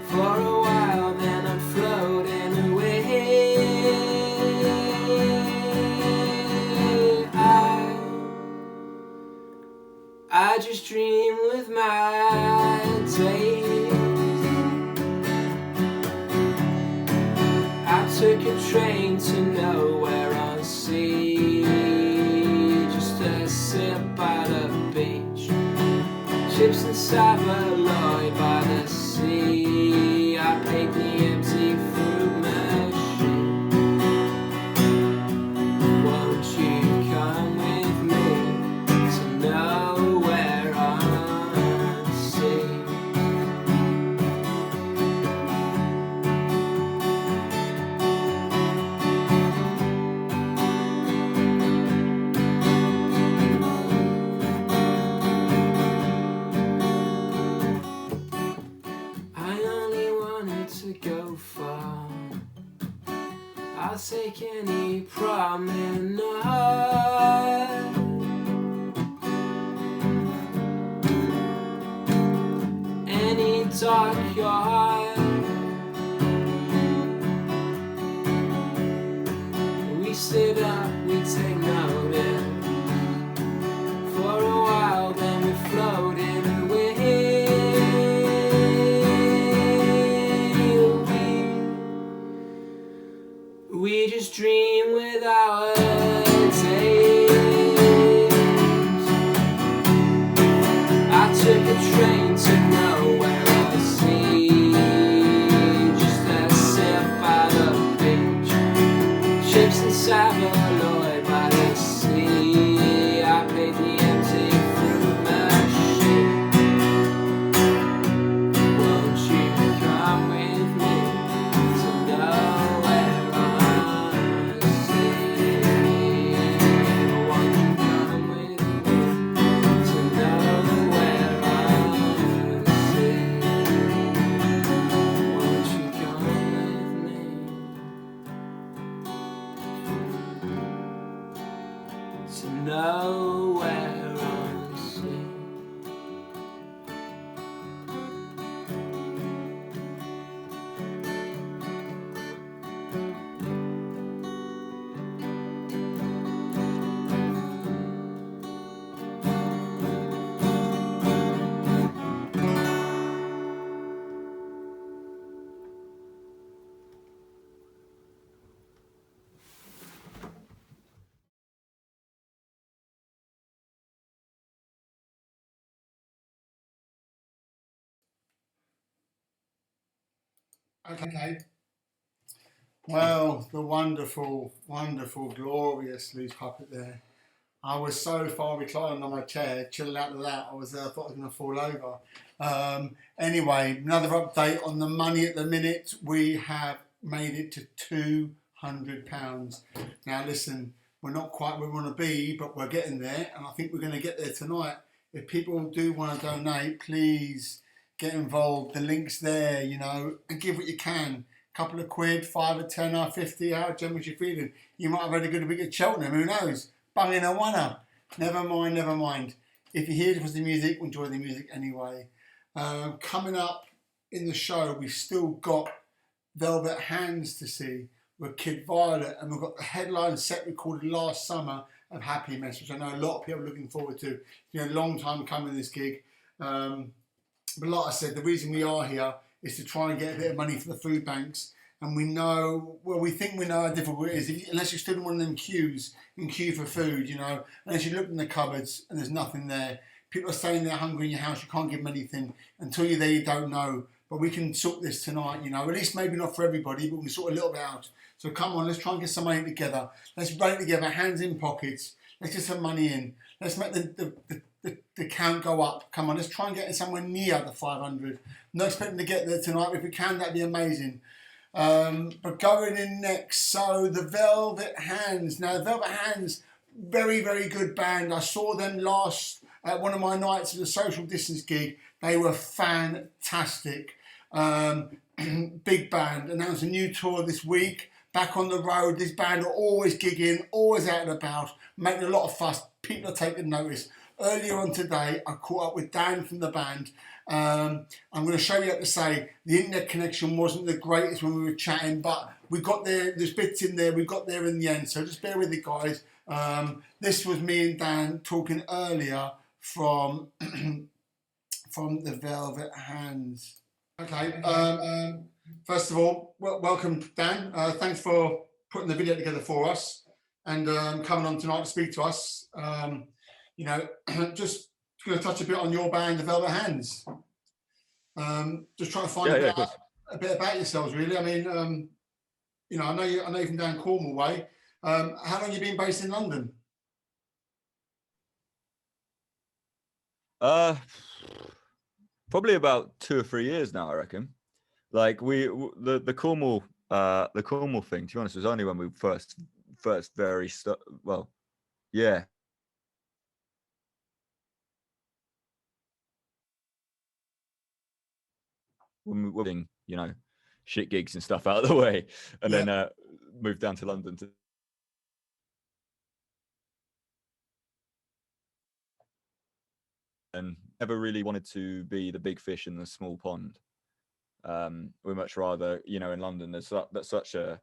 For a while, then I'm floating away. I just dream with my days. I took a train to nowhere on sea, just to sit by the beach. Chips and saveloy by the sea. I paid the empty fruit machine. Won't you come with me to nowhere on the sea? I only wanted to go far. I'll take any promenade, any dark yard. We sit up, we take notice. For a while, then we floated away. We just dream with our days. I took a train to nowhere on the sea, just to sit by the beach. Chips and saveloy by the sea. I paid the empty fruit machine. Won't you come with me to nowhere on the sea? Won't you come with me to nowhere on the sea? Won't you come with me to nowhere on the sea? Okay. Well, the wonderful, wonderful, glorious Loose Puppet there. I was so far reclined on my chair, chilling out to that. I thought I was going to fall over. Anyway, another update on the money at the minute. We have made it to £200. Now listen, we're not quite where we want to be, but we're getting there, and I think we're going to get there tonight. If people do want to donate, please get involved. The link's there, you know, and give what you can. Couple of quid, 5 or 10 or 50, how generous you're feeling. You might have had a good week at Cheltenham, who knows? Bunging a one-up. Never mind, never mind. If you're here for the music, enjoy the music anyway. Coming up in the show, we've still got Velvet Hands to see. with Kid Violet, and we've got the headline set recorded last summer of Happimess, which I know a lot of people are looking forward to. You know, long time coming, this gig. But like I said, the reason we are here is to try and get a bit of money for the food banks. And we know, well, we think we know how difficult it is. Unless you stood in one of them queues in queue for food, you know, unless you look in the cupboards and there's nothing there. People are saying they're hungry in your house, you can't give them anything. Until you're there, you don't know. But we can sort this tonight, you know, at least maybe not for everybody, but we can sort a little bit out. So come on, let's try and get some money together. Let's run it together, hands in pockets. Let's get some money in. Let's make the count go up. Come on, let's try and get it somewhere near the 500. Not expecting to get there tonight, but if we can, that'd be amazing. But going in next, so the Velvet Hands. Now, the Velvet Hands, very, very good band. I saw them last at one of my nights at a social distance gig. They were fantastic. Big band. Announced a new tour this week. Back on the road. This band are always gigging, always out and about, making a lot of fuss. People are taking notice. Earlier on today, I caught up with Dan from the band. I'm going to show you how to say the internet connection wasn't the greatest when we were chatting, but we got there. There's bits in there. We got there in the end. So just bear with it, guys. This was me and Dan talking earlier from the Velvet Hands. Okay. First of all, welcome, Dan. Thanks for putting the video together for us and coming on tonight to speak to us. You know, just going to touch a bit on your band, the Velvet Hands. Just trying to find a bit about yourselves, really. I mean, you know, I know you're from down Cornwall way. How long have you been based in London? Probably about 2 or 3 years now, I reckon. Like the Cornwall thing, to be honest, was only when we first yeah. When we were doing, you know, shit gigs and stuff out of the way, and then moved down to London and never really wanted to be the big fish in the small pond. We much rather, you know, in London there's such a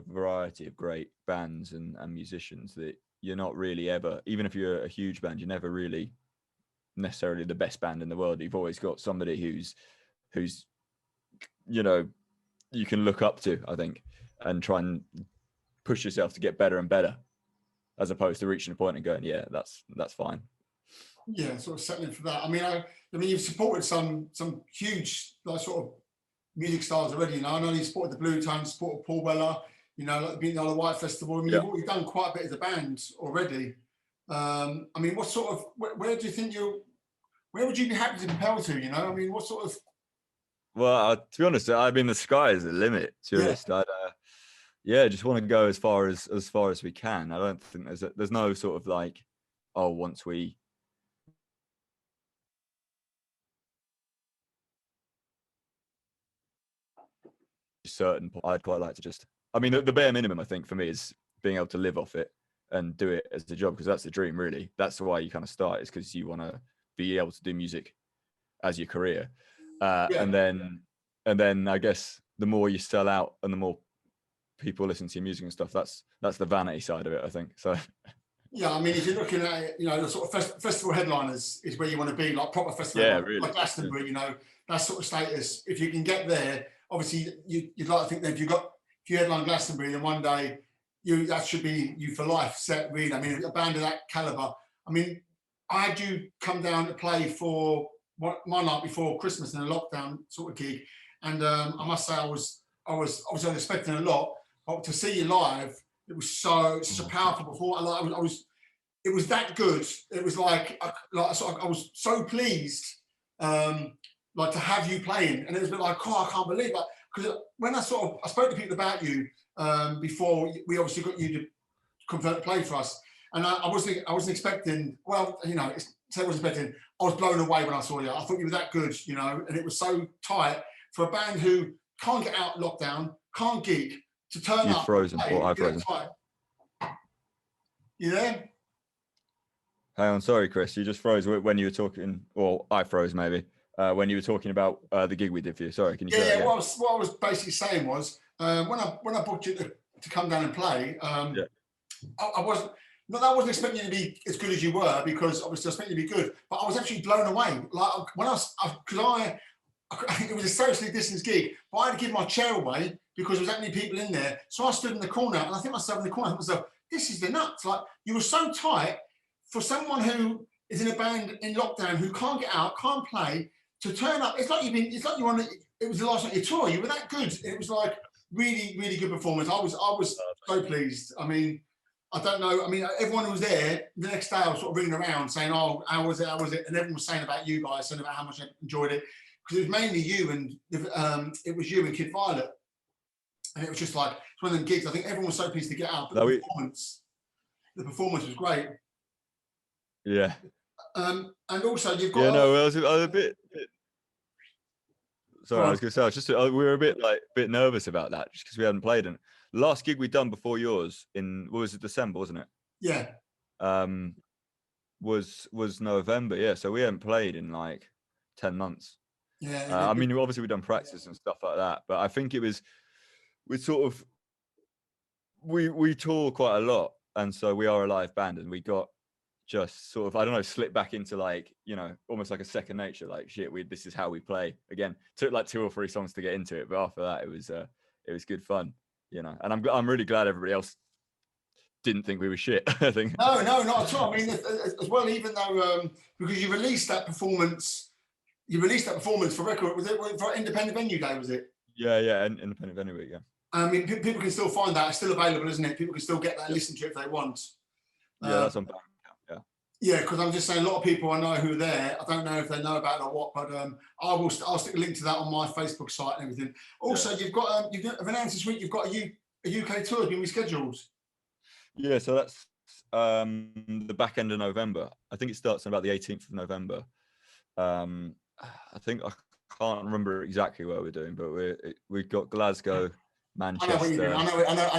variety of great bands and musicians that you're not really ever, even if you're a huge band, you're never really necessarily the best band in the world. You've always got somebody who's you know, you can look up to, I think, and try and push yourself to get better and better, as opposed to reaching a point and going, yeah, that's fine. Yeah, sort of settling for that. I mean, you've supported some huge like sort of music stars already. You know, I know you supported the Blue Tones, supported Paul Weller. You know, like being on the White Festival. I mean, you've done quite a bit as a band already. I mean, what sort of where do you think where would you be happy to compel to? You know, I mean, what sort of? Well, to be honest, I mean, the sky is the limit. To be honest, I'd just want to go as far as we can. I don't think there's no sort of like, oh, once we certain point, I'd quite like to just, I mean, the bare minimum I think for me is being able to live off it and do it as a job, because that's the dream, really. That's why you kind of start, is because you want to be able to do music as your career. And then I guess the more you sell out and the more people listen to your music and stuff, that's the vanity side of it, I think. So yeah, I mean, if you're looking at it, you know, the sort of festival headliners is where you want to be, like proper festival, really, like Glastonbury, you know, that sort of status. If you can get there, obviously you'd like to think that if you headline Glastonbury, then one day that should be you for life set, really. I mean, a band of that caliber. I mean, I had you come down to play for my night before Christmas in a lockdown sort of gig, and I must say I was obviously expecting a lot, but to see you live, it was such a powerful performance. It was that good. It was like I was so pleased, like to have you playing, and it was a bit like, oh, I can't believe that, because when I spoke to people about you before we obviously got you to confirm to play for us, and I wasn't expecting. Well, you know, I wasn't expecting. I was blown away when I saw you. I thought you were that good, you know, and it was so tight for a band who can't get out lockdown, can't gig, to turn You've up. Frozen, or I've frozen. You there? Hang on, sorry, Chris, you just froze when you were talking, or I froze maybe, when you were talking about the gig we did for you. Sorry, can you say that again? What I was basically saying was, when I booked you to come down and play, Yeah. I wasn't. Not that I wasn't expecting you to be as good as you were, because obviously I expected you to be good, but I was actually blown away. Like when it was a socially distanced gig, but I had to give my chair away because there was that many people in there. So I stood in the corner, and I think myself in the corner, I thought to myself, this is the nuts. Like, you were so tight for someone who is in a band in lockdown, who can't get out, can't play, to turn up. It's like you're on. It was the last night of your tour. You were that good. It was like really, really good performance. I was so pleased. I mean, I don't know. I mean, everyone who was there the next day, I was sort of ringing around saying, "Oh, how was it? How was it?" And everyone was saying about you guys, saying about how much I enjoyed it, because it was mainly you and it was you and Kid Violet, and it was just like it's one of them gigs. I think everyone was so pleased to get out. But the performance was great. Yeah. And also you've got. Yeah, no, I was a bit. Sorry, I was going to say, we were a bit nervous about that just because we hadn't played. And last gig we'd done before yours was it December, wasn't it? Yeah. Was November, yeah. So we hadn't played in like 10 months. Yeah. I mean, obviously we've done practice and stuff like that, but I think we tour quite a lot, and so we are a live band, and we got just sort of, I don't know, slip back into like, you know, almost like a second nature, like shit, this is how we play again. Took like 2 or 3 songs to get into it, but after that it was good fun, you know. And I'm really glad everybody else didn't think we were shit. I think no, not at all. I mean, as well, even though because you released that performance for record, was it for Independent Venue Day, was it? Yeah, Independent Venue Week, yeah. I mean, people can still find that. It's still available, isn't it? People can still get that and listen to it if they want. Yeah, that's on Bandcamp. Yeah, because I'm just saying, a lot of people I know who are there, I don't know if they know about it or what, but I'll stick a link to that on my Facebook site and everything. Also, you've announced this week you've got a UK tour being rescheduled. Yeah, so that's the back end of November. I think it starts on about the 18th of November. I think I can't remember exactly where we're doing, but we've got Glasgow, Manchester. I know what you're doing. I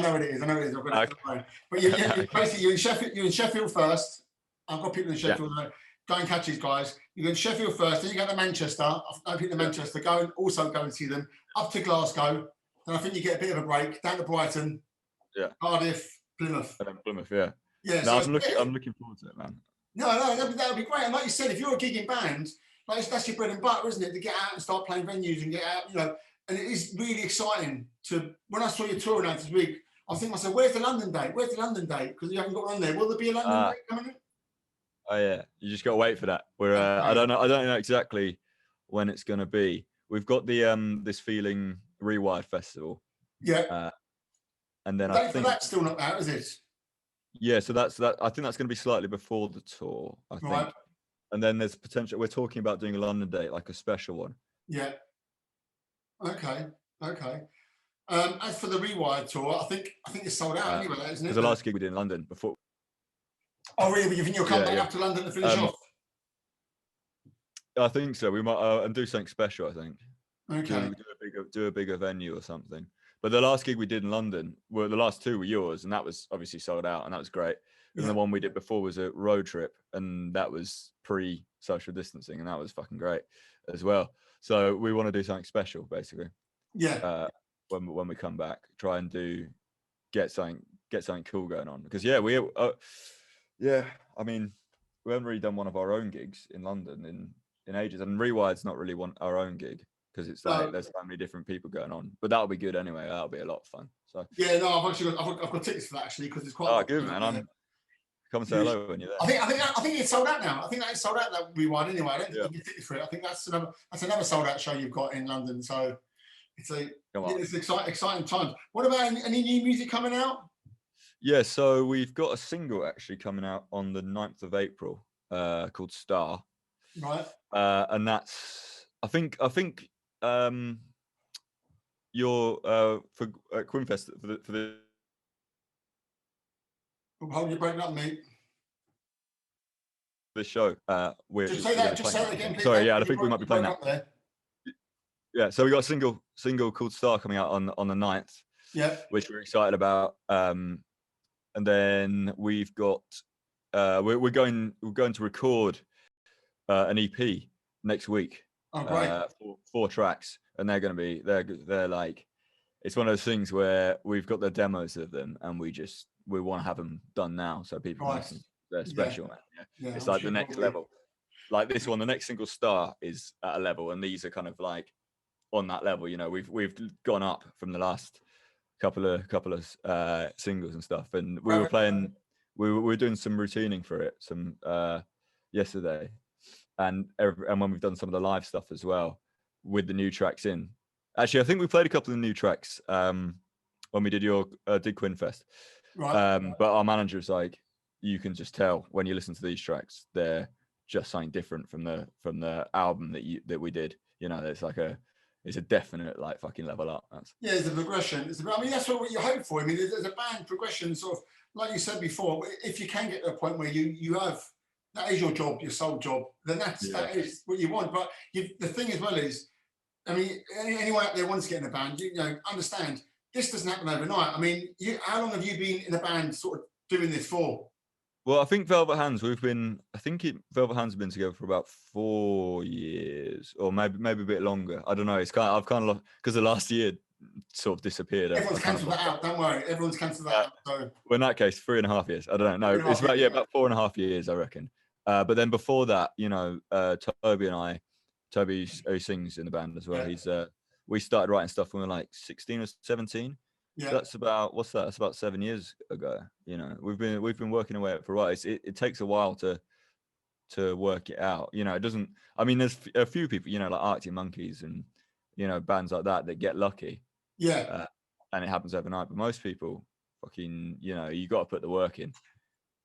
know what it is. I've got it. But basically you're in Sheffield first. I've got people in Sheffield. Yeah. Go and catch these guys. You go to Sheffield first, then you go to Manchester. I think Manchester. Go and see them. Up to Glasgow. Then I think you get a bit of a break. Down to Brighton. Yeah. Cardiff, Plymouth. And then Plymouth, yeah. Yeah. No, I'm looking forward to it, man. No, that would be great. And like you said, if you're a gigging band, like that's your bread and butter, isn't it? To get out and start playing venues and get out, you know. And it is really exciting to. When I saw your tour announced this week, I was thinking myself, where's the London date? Because you haven't got one there. Will there be a London date coming in? Oh yeah, you just got to wait for that. I don't know exactly when it's going to be. We've got the This Feeling Rewired Festival. Yeah. And then I think that's still not out, is it? Yeah, so that's that. I think that's going to be slightly before the tour, I think. Right. And then there's potential. We're talking about doing a London date, like a special one. Yeah. Okay. As for the Rewired tour, I think it's sold out anyway, isn't it? Because the last gig we did in London before. Oh really? You think you'll come back up to London to finish off? I think so. We might and do something special. I think. Okay. Do a bigger venue or something. But the last gig we did in London, the last 2 were yours, and that was obviously sold out, and that was great. And the one we did before was a road trip, and that was pre-social distancing, and that was fucking great as well. So we want to do something special, basically. Yeah. When we come back, try and get something cool going on, because I mean, we haven't really done one of our own gigs in London in ages, and Rewired's not really our own gig because it's like there's so many different people going on. But that'll be good anyway. That'll be a lot of fun. So yeah, no, I've got tickets for that actually, because it's quite. Oh, good man! Come and say hello when you're there. I think it's sold out now. I think that is sold out, that Rewired anyway. I don't think you can get tickets for it. I think that's another sold out show you've got in London. So it's exciting times. What about any new music coming out? Yeah, so we've got a single actually coming out on the 9th of April called Star. Right. And that's I think you're for Quinnfest for the Hold your breaking up, mate. The show. Just say that again, please. Sorry, yeah, I think we might be playing that. Yeah, so we got a single called Star coming out on the 9th. Yeah. Which we're excited about. And then we've got we're going to record an EP next week. Oh, great. 4 tracks, and they're going to be they're like it's one of those things where we've got the demos of them and we want to have them done now so people can listen. They're special, man. Yeah. It's like the next level. Like this one, the next single, Star, is at a level, and these are kind of like on that level. You know, we've gone up from the last couple of singles and stuff, and we were doing some routining for it yesterday, and when we've done some of the live stuff as well with the new tracks in. Actually, I think we played a couple of new tracks when we did did Quinnfest. Right. But our manager's like, you can just tell when you listen to these tracks, they're just something different from the album that we did. You know, it's a definite like fucking level up. It's a progression. I mean, that's what you hope for. I mean, there's a band progression, sort of like you said before. If you can get to a point where you have, that is your job, your sole job, then that is what you want. But the thing as well is, I mean, anyone out there wants to get in a band, you know, understand this doesn't happen overnight. I mean, how long have you been in a band sort of doing this for? Well, I think Velvet Hands, Velvet Hands have been together for about 4 years, or maybe a bit longer. I don't know. I've kind of, because the last year sort of disappeared. Everyone's cancelled that out. Don't worry. Everyone's cancelled that out. So. Well, in that case, 3.5 years. I don't know. No, it's about about 4.5 years, I reckon. But then before that, you know, Toby, who sings in the band as well. Yeah. We started writing stuff when we were like 16 or 17. Yeah. That's about That's about 7 years ago. You know, we've been working away at it for a while. It takes a while to work it out. You know, it doesn't. I mean, there's a few people, you know, like Arctic Monkeys and, you know, bands like that get lucky. Yeah. And it happens overnight. But most people, fucking, you know, you got to put the work in.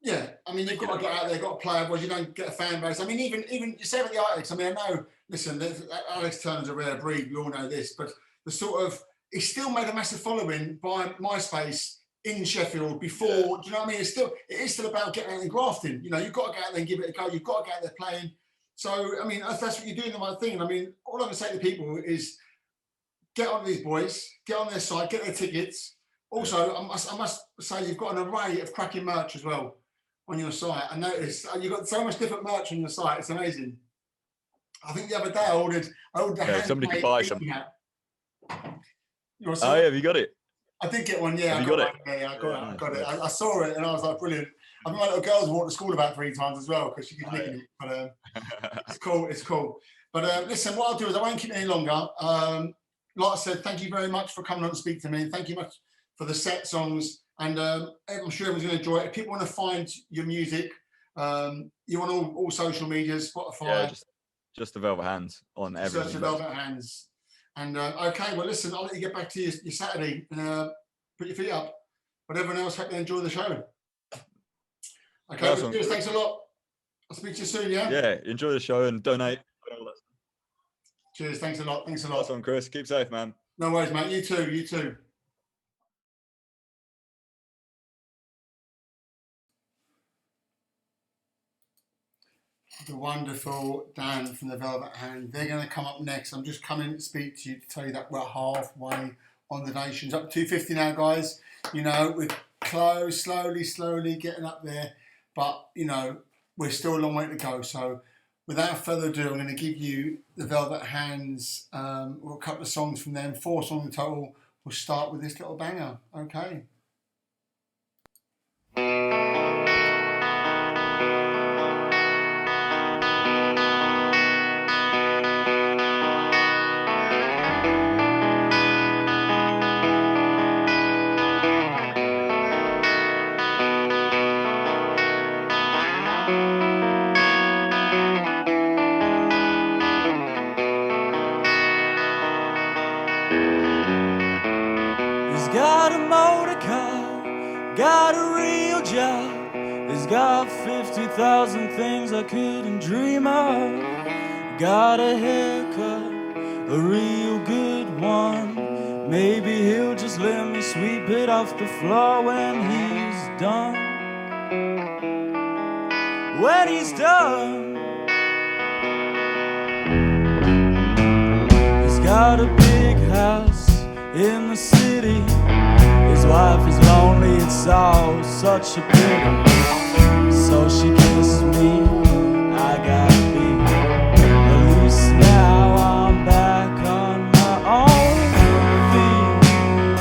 Yeah, I mean, you've got to get out there, got to play, otherwise you don't get a fan base. I mean, even you say with the Arctics, I mean, I know, listen, Alex Turner's a rare breed, we all know this, but the sort of, he still made a massive following by MySpace in Sheffield before, do you know what I mean? It is still about getting out and grafting. You know, you've got to get out there and give it a go, you've got to get out there playing. So, I mean, that's what you're doing, the right thing. I mean, all I can say to people is get on these boys, get on their site, get their tickets. Also, I must say you've got an array of cracking merch as well on your site. I noticed you've got so much different merch on your site. It's amazing. I think the other day I ordered somebody could buy some. Oh yeah, have you got it? I did get one. Yeah, I got it. Yeah, I got it. I saw it and I was like, brilliant. I think my little girl's walked to school about 3 times as well because she keeps nicking it. But it's cool. It's cool. But listen, what I'll do is I won't keep it any longer. Like I said, thank you very much for coming on and speak to me. Thank you much for the set songs. And I'm sure everyone's going to enjoy it. If people want to find your music, you're on all social medias, Spotify. Yeah, just the Velvet Hands on everything. Search the Velvet Hands. And okay, well, listen, I'll let you get back to your Saturday and put your feet up. But everyone else, hope they enjoy the show. Okay, awesome. Cheers, thanks a lot. I'll speak to you soon, yeah? Yeah, enjoy the show and donate. Cheers, thanks a lot. Thanks a lot. Awesome, Chris. Keep safe, man. No worries, mate. You too. The wonderful Dan from the Velvet Hand. They're going to come up next. I'm just coming to speak to you to tell you that we're halfway on the nations. Up to 250 now, guys. You know, we're close, slowly getting up there. But, you know, we're still a long way to go. So without further ado, I'm going to give you the Velvet Hands, a couple of songs from them, 4 songs in total. We'll start with this little banger. Okay. Got a real job. He's got 50,000 things I couldn't dream of. Got a haircut, a real good one. Maybe he'll just let me sweep it off the floor when he's done. When he's done, he's got a big house in the city. His wife is lonely, it's all such a pity. So she kisses me, I gotta be loose now. I'm back on my own feet.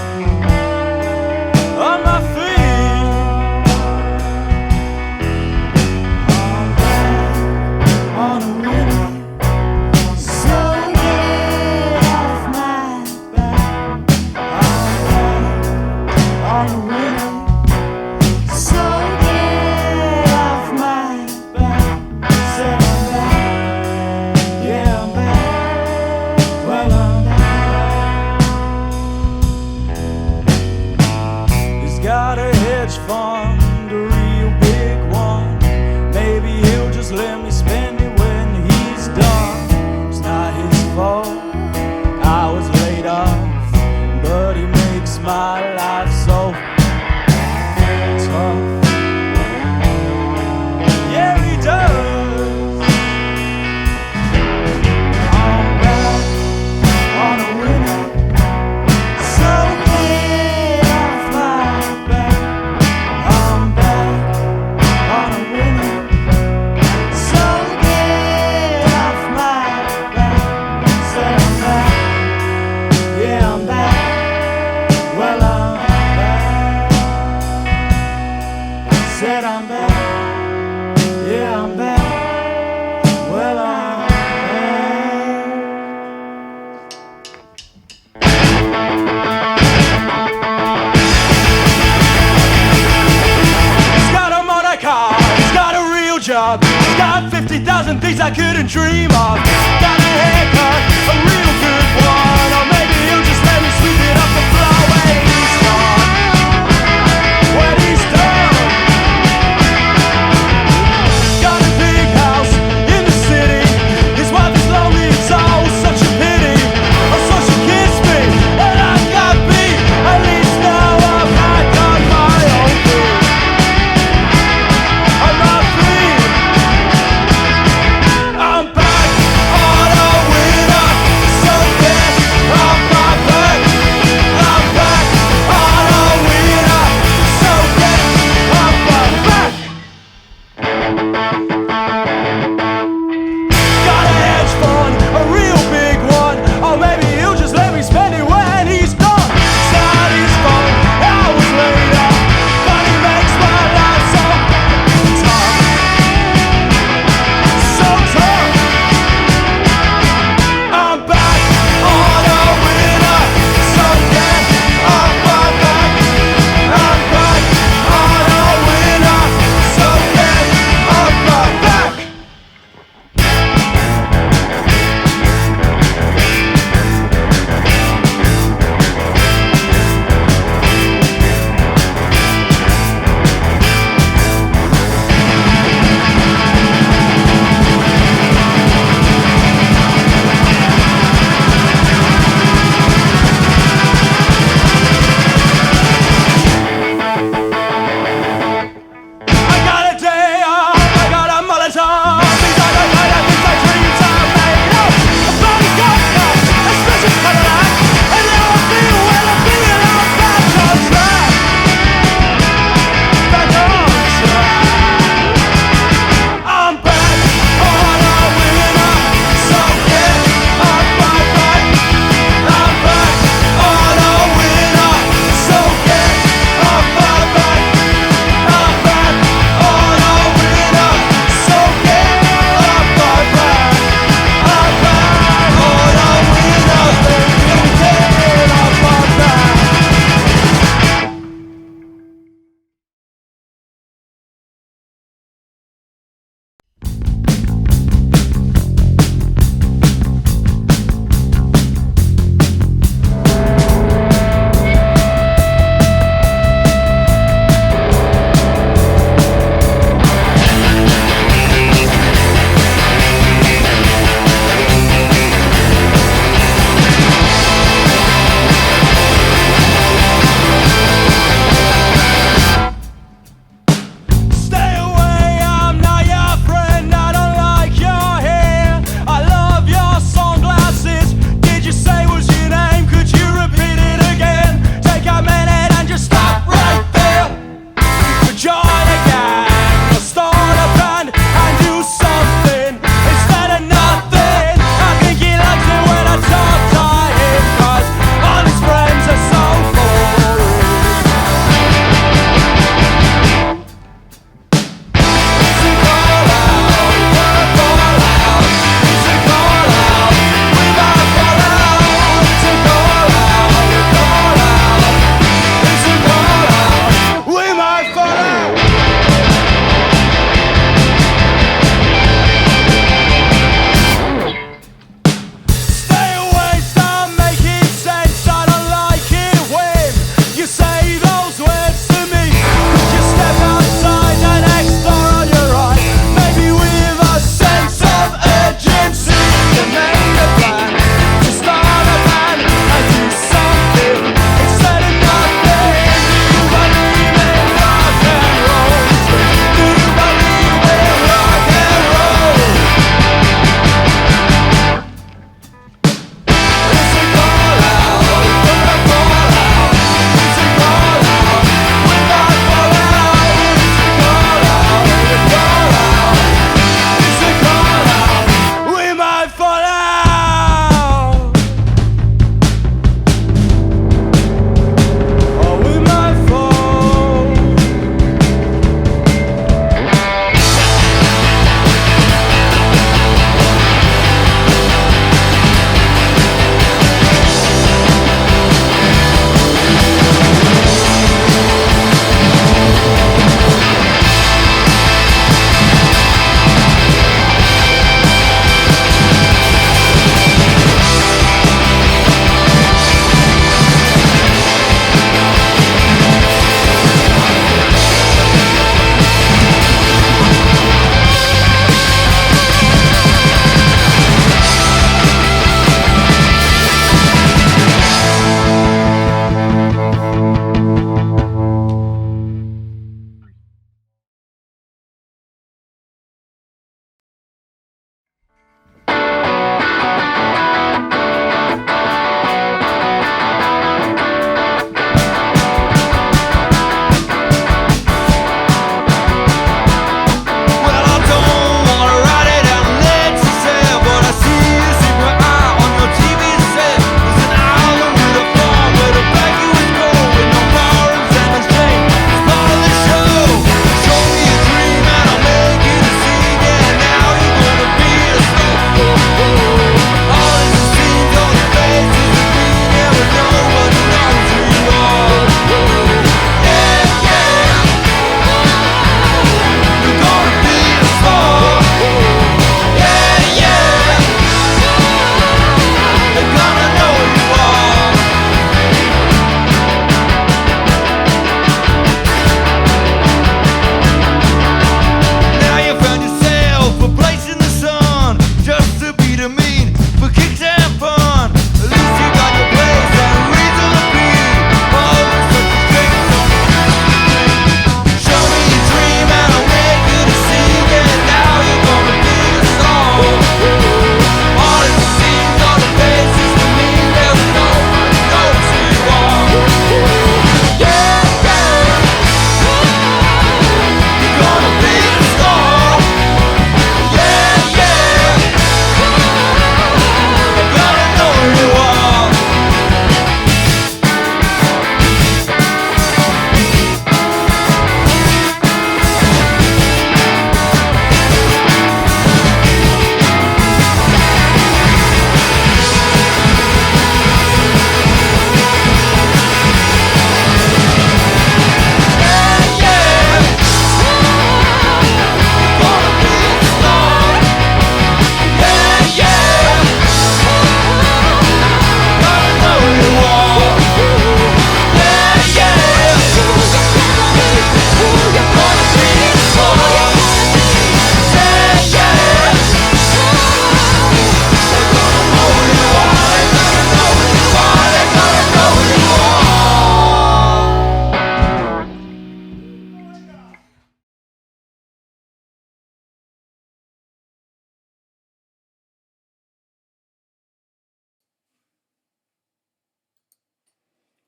dozen things I couldn't dream of. Got a haircut, a real good one. Or maybe he'll just let me sweep it up the floor when he's gone. When he's done. Got a big house in the city. His wife is lonely, it's all such a pity. Oh, so she kissed me, and I got beat. At least now I'm back on my own feet. I'm not free. I'm back on a winner.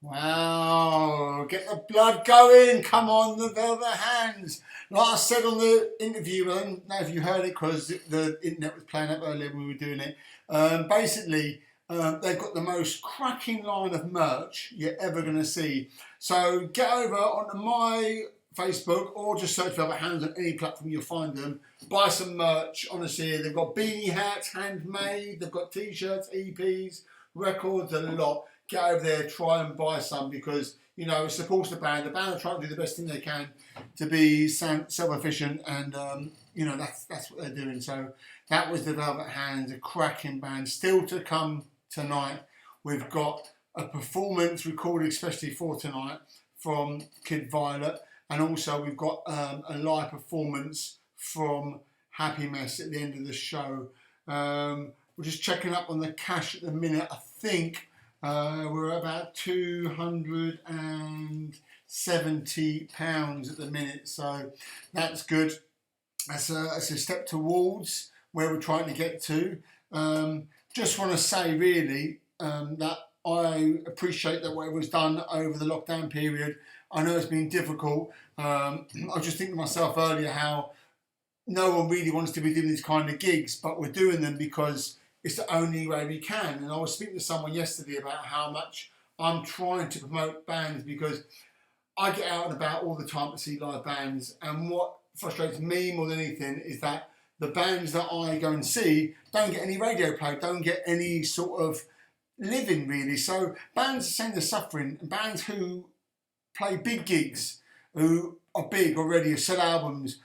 Wow, get the blood going. Come on, the Velvet Hands. Like I said on the interview, I don't know if you heard it because the internet was playing up earlier when we were doing it. Basically, they've got the most cracking line of merch you're ever going to see. So get over onto my Facebook or just search Velvet Hands on any platform, you'll find them. Buy some merch, honestly. They've got beanie hats, handmade. They've got T-shirts, EPs, records, a lot. Get over there, try and buy some because, you know, it supports the band. The band are trying to do the best thing they can to be self-efficient and, you know, that's what they're doing. So that was the Velvet Hands, a cracking band. Still to come tonight, we've got a performance recorded especially for tonight from Kid Violet, and also we've got a live performance from Happimess at the end of the show. We're just checking up on the cash at the minute. I think we're about £270 at the minute, so that's good. That's a step towards where we're trying to get to. Just want to say really that I appreciate that whatever was done over the lockdown period. I know it's been difficult. I was just thinking to myself earlier how no one really wants to be doing these kind of gigs, but we're doing them because it's the only way we can. And I was speaking to someone yesterday about how much I'm trying to promote bands because I get out and about all the time to see live bands, and what frustrates me more than anything is that the bands that I go and see don't get any radio play, don't get any sort of living really. So bands are saying they're suffering, and bands who play big gigs, who are big already, who sell albums,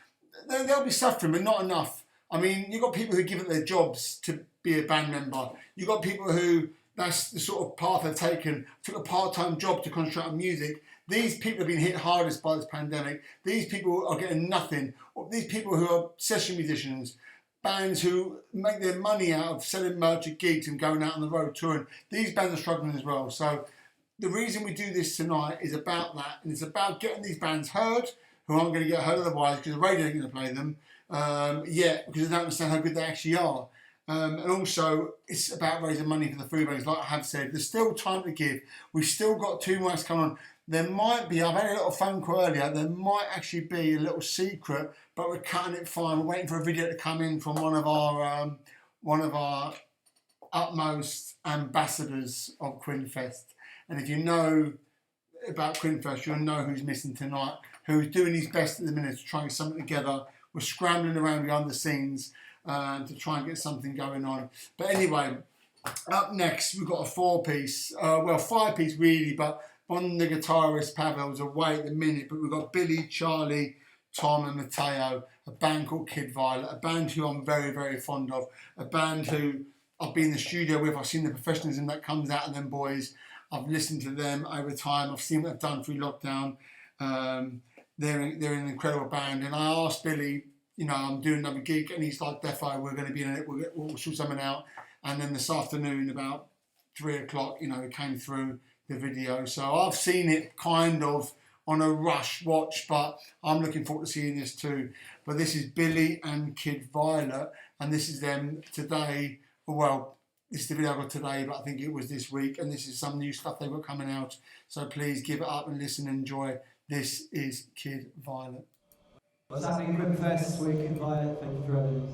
they'll be suffering, but not enough. I mean, you've got people who give up their jobs to be a band member. You've got people who, that's the sort of path they've taken, took a part-time job to concentrate on music. These people have been hit hardest by this pandemic. These people are getting nothing. These people who are session musicians, bands who make their money out of selling merch at gigs and going out on the road touring, these bands are struggling as well. So the reason we do this tonight is about that, and it's about getting these bands heard, who aren't going to get heard otherwise because the radio ain't going to play them yet, because they don't understand how good they actually are. And also, it's about raising money for the food banks. Like I have said, there's still time to give. We've still got 2 months coming on. There might be, I've had a little phone call earlier, there might actually be a little secret, but we're cutting it fine. We're waiting for a video to come in from one of our utmost ambassadors of Quinnfest. And if you know about Quinnfest, you'll know who's missing tonight, who's doing his best at the minute to try and get something together. We're scrambling around behind the scenes to try and get something going on. But anyway, up next, we've got a 4-piece, 5-piece really, but on the guitarist Pavel's away at the minute, but we've got Billy, Charlie, Tom and Matteo, a band called Kid Violet, a band who I'm very, very fond of, a band who I've been in the studio with. I've seen the professionalism that comes out of them boys. I've listened to them over time. I've seen what they've done through lockdown. They're an incredible band. And I asked Billy, you know, I'm doing another gig, and he's like, defo, we're going to be in it, we'll shoot something out. And then this afternoon, about 3 o'clock, you know, it came through the video. So I've seen it kind of on a rush watch, but I'm looking forward to seeing this too. But this is Billy and Kid Violet, and this is them today. Well, this is the video I got today, but I think it was this week, and this is some new stuff they've got coming out. So please give it up and listen and enjoy. This is Kid Violet. What's happening, Quinnfest? We're Kid Violet. Thank you for having us.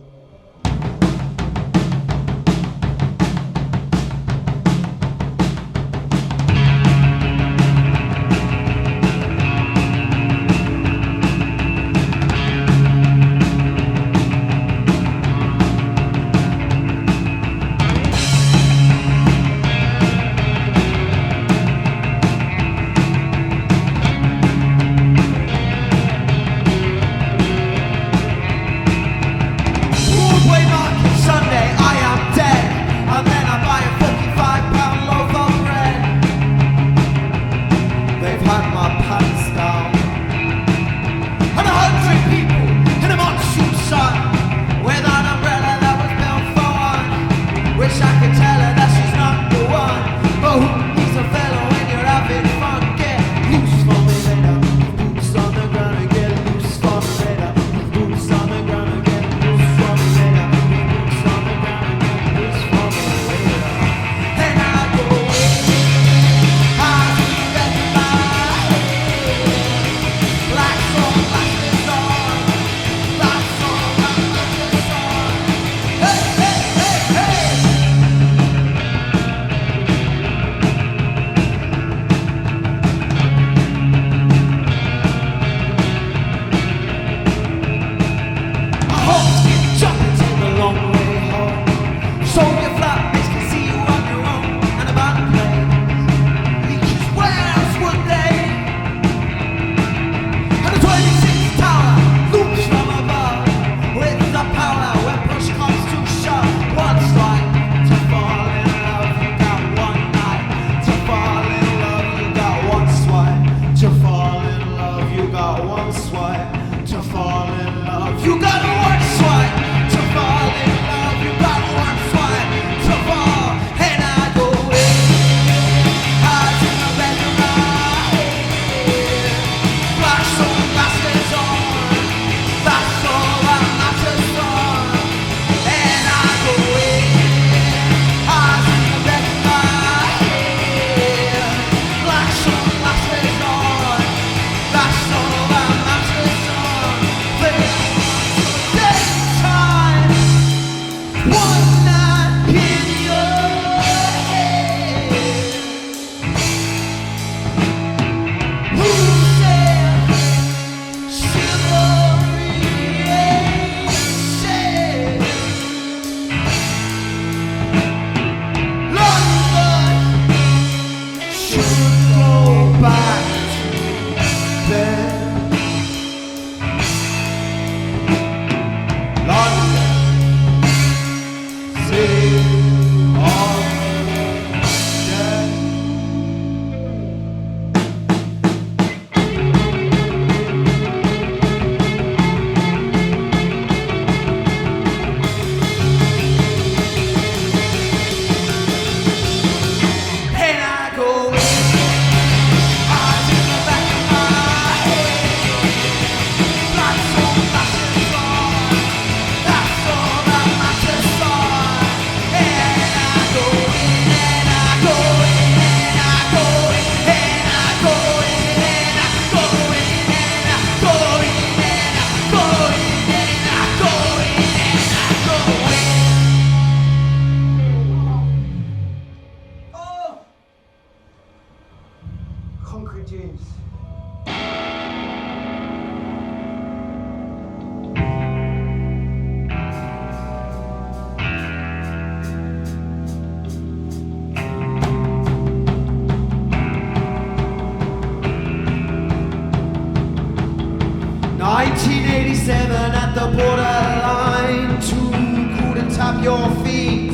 borderline, too cool to tap your feet.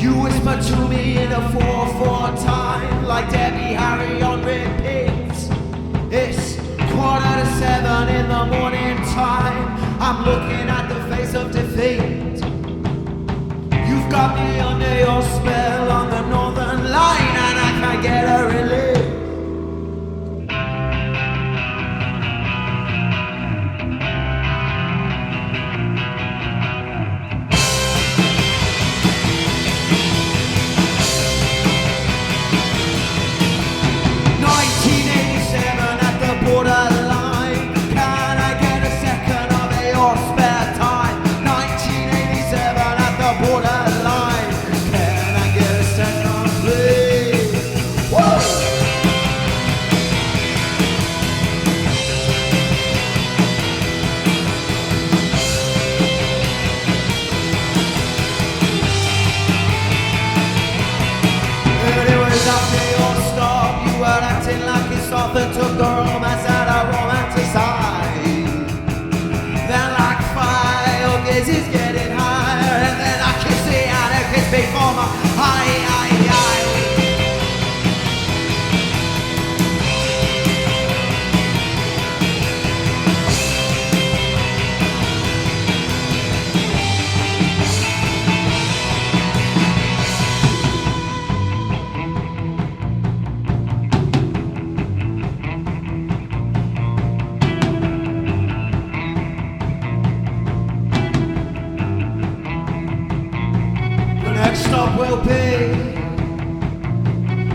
You whisper to me in a 4/4 time, like Debbie Harry on repeat. It's 6:45 in the morning time. I'm looking at the face of defeat. You've got me under your spell on the northern line, and I can't get a relief. Borderline, can I get a second of your spare time? 1987 at the borderline, can I get a second, please? Woo! Anyways, after your stop, you were acting like it's off and took the romance out of romanticize. Then like fire, gaze is getting higher, and then I kiss the attic, kiss before my eye. Stop will be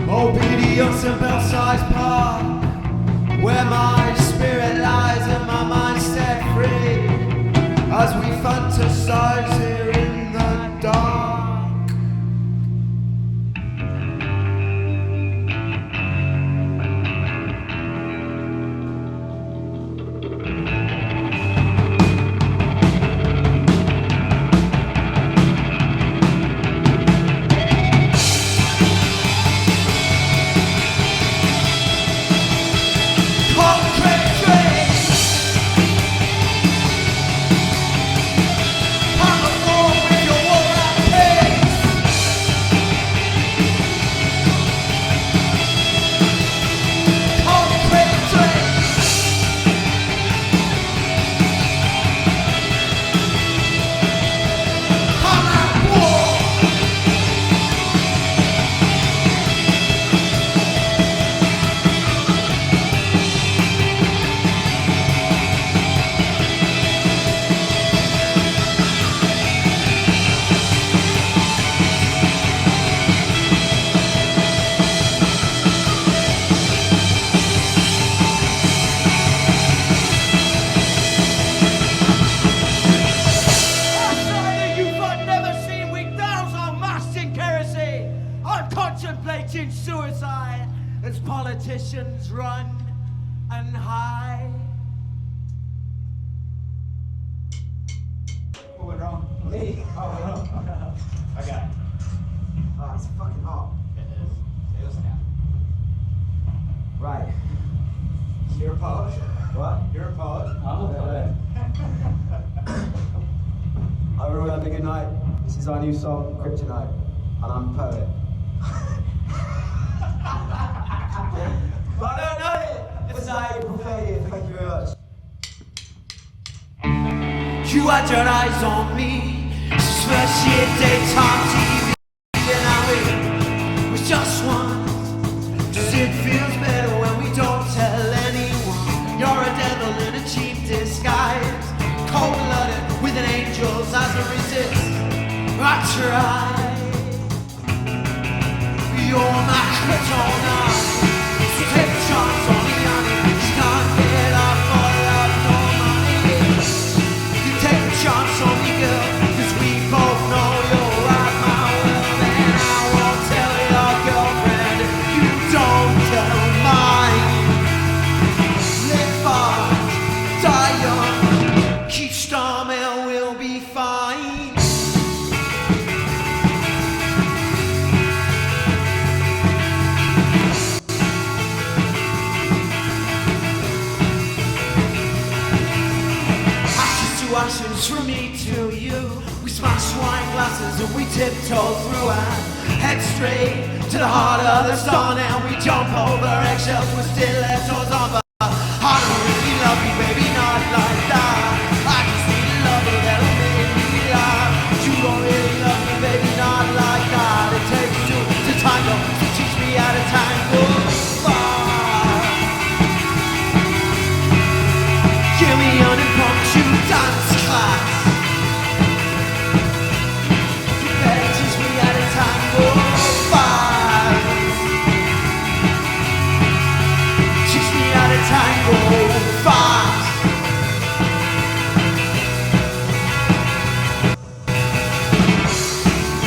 obedience in Belsize Park, where my spirit lies and my mind set free, as we fantasize here in the dark. Concrete dreams. politicians run and hide. What went wrong? Me? Oh, no. Okay. Oh, it's fucking hot. It is. It is now. Right. You're a poet. What? You're a poet. I'm a poet. I will have a good night. This is our new song, Kryptonite, and I'm a poet. But I don't know it. It's like prophetic. Thank you very much. You had your eyes on me. This first year daytime TV, and I was just one. Cause it feels better when we don't tell anyone. You're a devil in a cheap disguise, cold-blooded with an angel's eyes to resist. I try. You're my kryptonite. So take a chance on me, honey. Just can't get up for love, no money. You take a chance on me, girl, cause we both know you're right, my world. And I won't tell your girlfriend, you don't tell mine. Live fast, die young, keep storm and we'll be fine. Ashes from me to you. We smash wine glasses and we tiptoe through and head straight to the heart of the storm. And we jump over eggshells with stilettos on. But I don't really love you, baby, not like that. I just need a lover that'll make me laugh. You don't really love me, baby, not like that. It takes two to tango, so teach me how to tango. Give me an impromptu dance class. You better teach me how to tango fast. Teach me how to tango fast.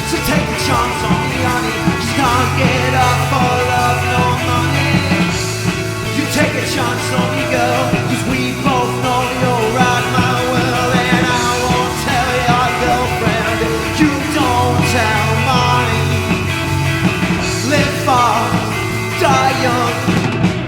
So take a chance on me, honey. Just can't get up for love, no money. You take a chance on me, girl, cause we both know you're right, my world. And I won't tell your girlfriend, you don't tell mine. Live fast, die young,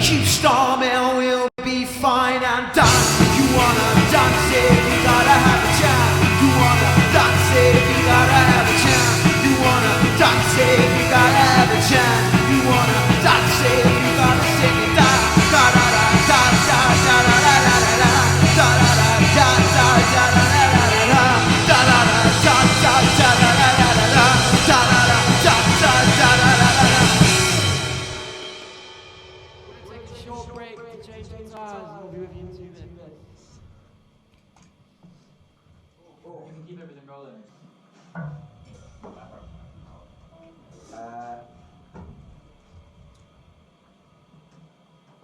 keep storming, we'll be fine. And dance if you wanna dance it, you gotta have a chance. You wanna dance it, you gotta have a chance. You wanna dance it, you gotta have a chance. You wanna dance it, you gotta sing it down. Da da da da da da da da da da da da da da da da Take a short break to change things out. We'll be with you in 2 minutes. We can keep everything rolling.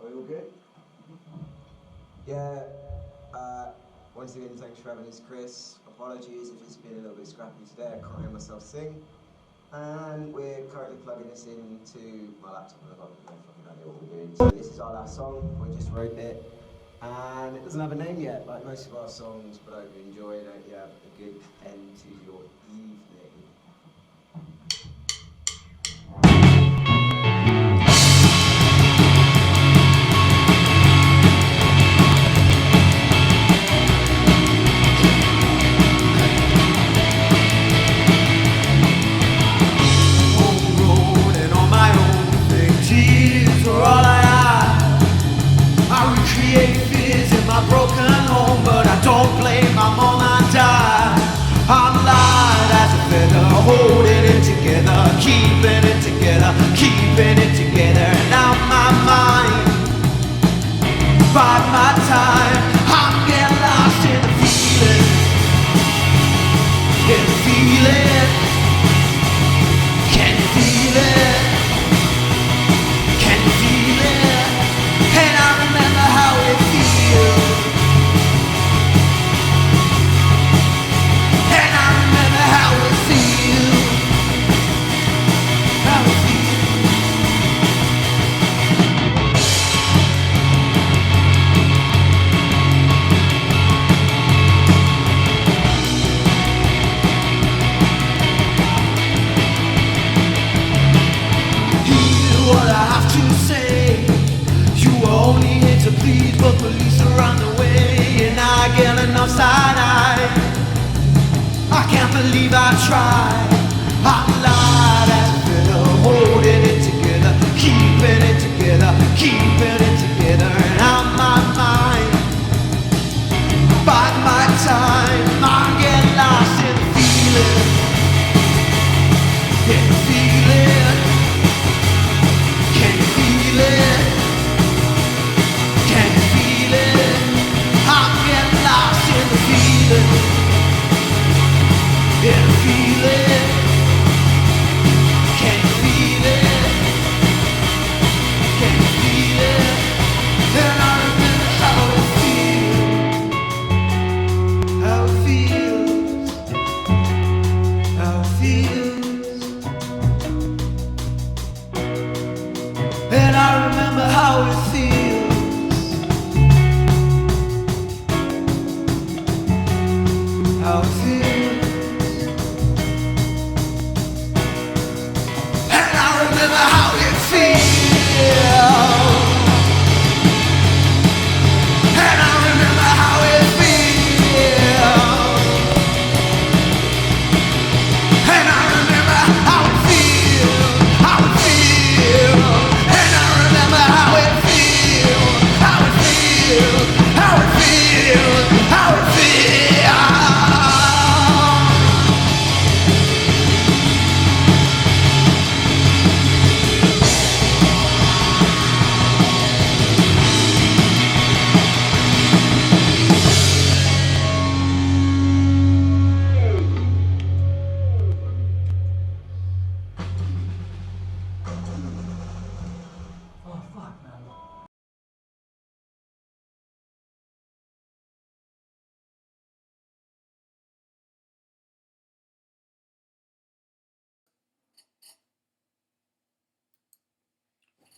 Are we all good? Yeah. Once again, thanks for having us, Chris. Apologies if it's been a little bit scrappy today. I can't hear myself sing. And we're currently plugging this into my laptop and I've got no fucking idea what we're doing. So this is our last song. We just wrote it. And it doesn't have a name yet, like most of our songs, but I hope you enjoy it. I hope you have a good end to your evening. Broken home, but I don't blame my mom and dad. I'm light as a feather, holding it together, keeping it together, keeping it together. And now my mind, by my time, I'm getting lost in the feeling, in the feeling. Can you feel it? Can you feel it? And I remember how it feels. believe I tried. I lied and better, holding it together, keeping it together, keeping it together. And on my mind, bide my time, I get lost in the feeling, in the feeling. Can you feel it? Can you feel it? I'm getting lost in the feeling, in the feeling. Can you feel it? Can you feel it? And I remember how it feels, how it feels, how it feels. And I remember how it feels, how it feels. And I remember how it feels. And I remember how it feels. And I remember how it feels, how it feels. And I remember how it feels, how it feels, how it feels, how it feels.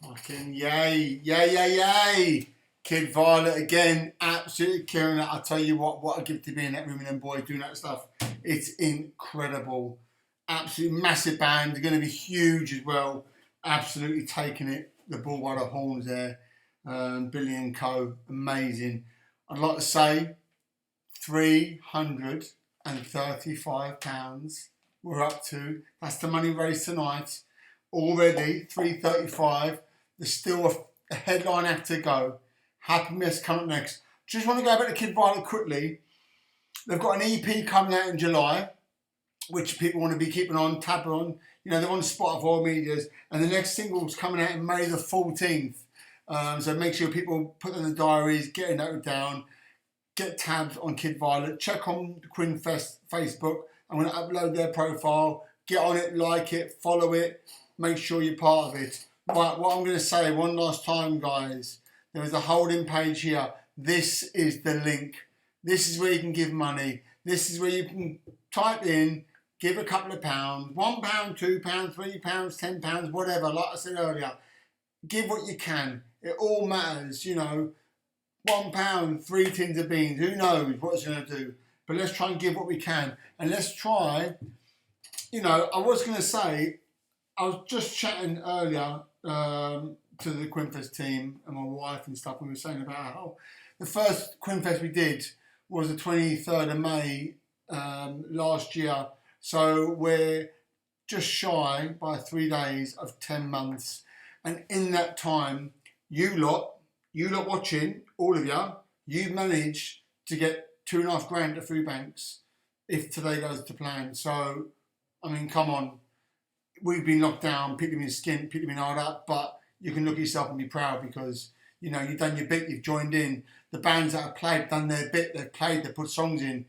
Fucking yay, yay, yay, yay. Kid Violet again, absolutely killing it. I tell you what a gift to be in that room and them boys doing that stuff. It's incredible. Absolutely massive band. They're going to be huge as well. Absolutely taking it, the bull by the horns there. Billy and Co. Amazing. I'd like to say £335 we're up to. That's the money raised tonight. Already, 335. There's still a headline act to go. Happimess coming up next. Just want to go back to Kid Violet quickly. They've got an EP coming out in July, which people want to be keeping on, tab on. You know, they're on Spotify, all medias. And the next single's coming out in May the 14th. So make sure people put them in the diaries, get a note down, get tabs on Kid Violet. Check on the Quinnfest Facebook. I'm going to upload their profile. Get on it, like it, follow it. Make sure you're part of it. Right, what I'm going to say one last time, guys. There is a holding page here. This is the link. This is where you can give money. This is where you can type in, give a couple of pounds, £1, £2, £3, £10, whatever. Like I said earlier, give what you can. It all matters, you know. £1, 3 tins of beans. Who knows what it's going to do? But let's try and give what we can. And let's try, you know, I was going to say, I was just chatting earlier to the Quinnfest team and my wife and stuff. We were saying about how the first Quinnfest we did was the 23rd of May last year. So we're just shy by 3 days of 10 months. And in that time, you lot watching, all of you, you've managed to get £2.5 grand to food banks if today goes to plan. So, I mean, come on. We've been locked down, people have been skint, people have been hard up, but you can look at yourself and be proud because, you know, you've done your bit, you've joined in. The bands that have played, done their bit, they've played, they've put songs in.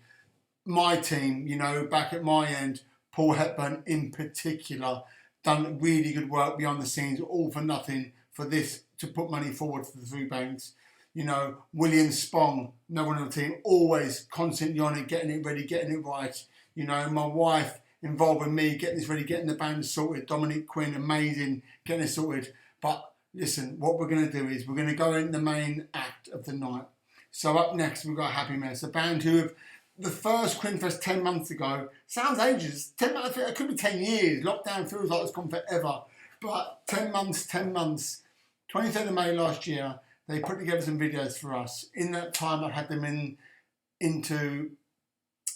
My team, you know, back at my end, Paul Hepburn in particular, done really good work behind the scenes, all for nothing for this, to put money forward for the food banks. You know, William Spong, no one on the team, always constantly on it, getting it ready, getting it right. You know, my wife, involving me, getting this ready, getting the band sorted. Dominic Quinn, amazing, getting it sorted. But listen, what we're going to do is we're going to go in the main act of the night. So up next, we've got Happimess, a band who have, the first Quinnfest 10 months ago, sounds ages, 10 months, it could be 10 years. Lockdown feels like it's gone forever. But 10 months, 23rd of May last year, they put together some videos for us. In that time, I had them into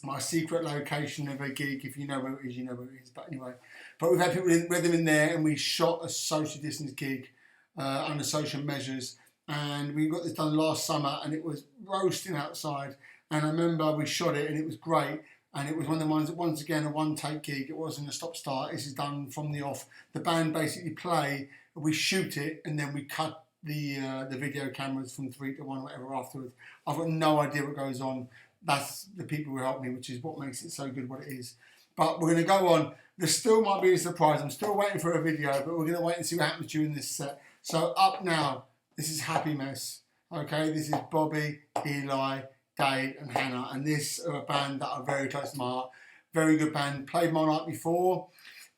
my secret location of a gig. If you know where it is, you know where it is. But anyway, but we've had people with them in there, and we shot a social distance gig under social measures. And we got this done last summer, and it was roasting outside. And I remember we shot it, and it was great. And it was one of the ones that, once again, a one-take gig. It wasn't a stop-start. This is done from the off. The band basically play, we shoot it, and then we cut the video cameras from 3 to 1, whatever, afterwards. I've got no idea what goes on. That's the people who help me, which is what makes it so good what it is. But we're going to go on. There still might be a surprise. I'm still waiting for a video, but we're going to wait and see what happens during this set. So up now, this is Happimess. Okay, this is Bobby, Eli, Dave and Hannah, and this are a band that are very close to my heart. Very good band. Played my night before.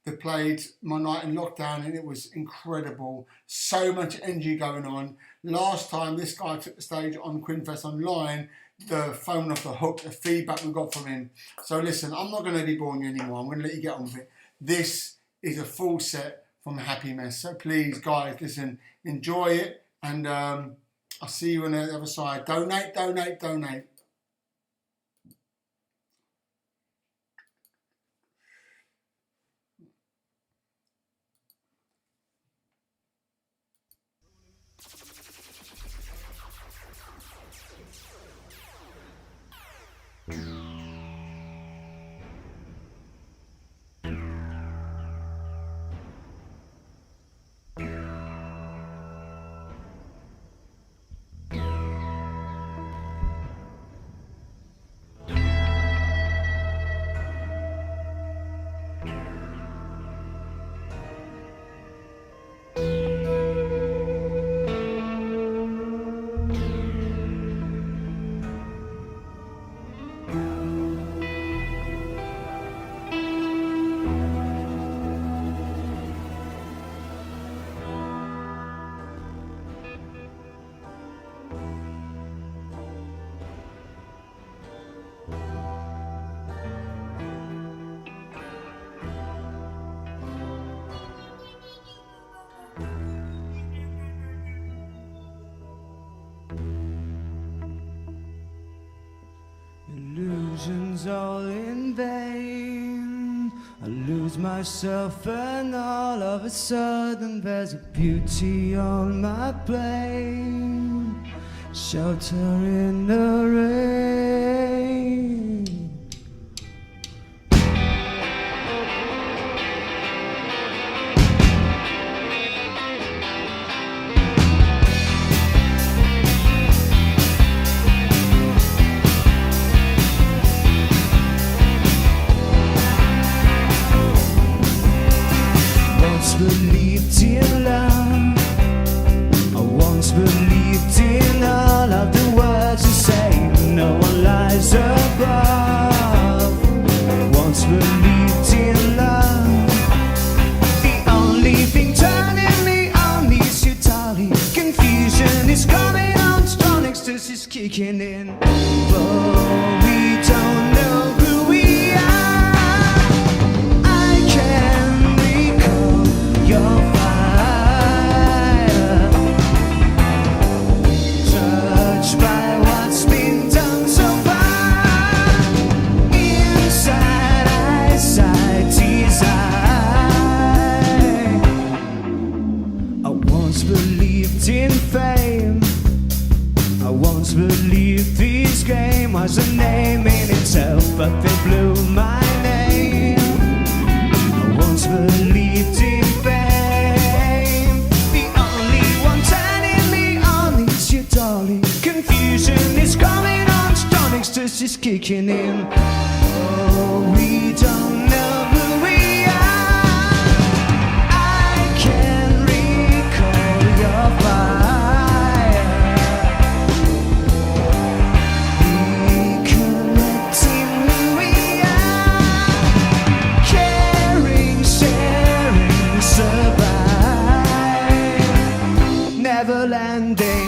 They played my night in lockdown, and it was incredible. So much energy going on. Last time this guy took the stage on Quinnfest Online, the phone off the hook, the feedback we got from him. So listen, I'm not going to be boring you anymore. I'm going to let you get on with it. This is a full set from Happimess. So please, guys, listen, enjoy it, and I'll see you on the other side. Donate, donate, donate. Illusions all in vain. I lose myself, and all of a sudden there's a beauty on my plane, shelter in the rain. Believed in love. I once believed in all of the words you say. No one lies above. Once believed in love. The only thing turning me on is your darling. Confusion is coming on strong. Ecstasy's kicking in. But we don't know who we are. I can recall your fire, touched by what's been done so far. Inside eyesight desire. I once believed in fame. I once believed this game was a name in itself, but they blew my name. I once believed in fame. The only one turning me on is your darling. Confusion is coming on strong. Ecstasy's kicking in. Oh, we don't know who we are. I can recall your fire, recollecting who we are. Caring, sharing, survive, never landing.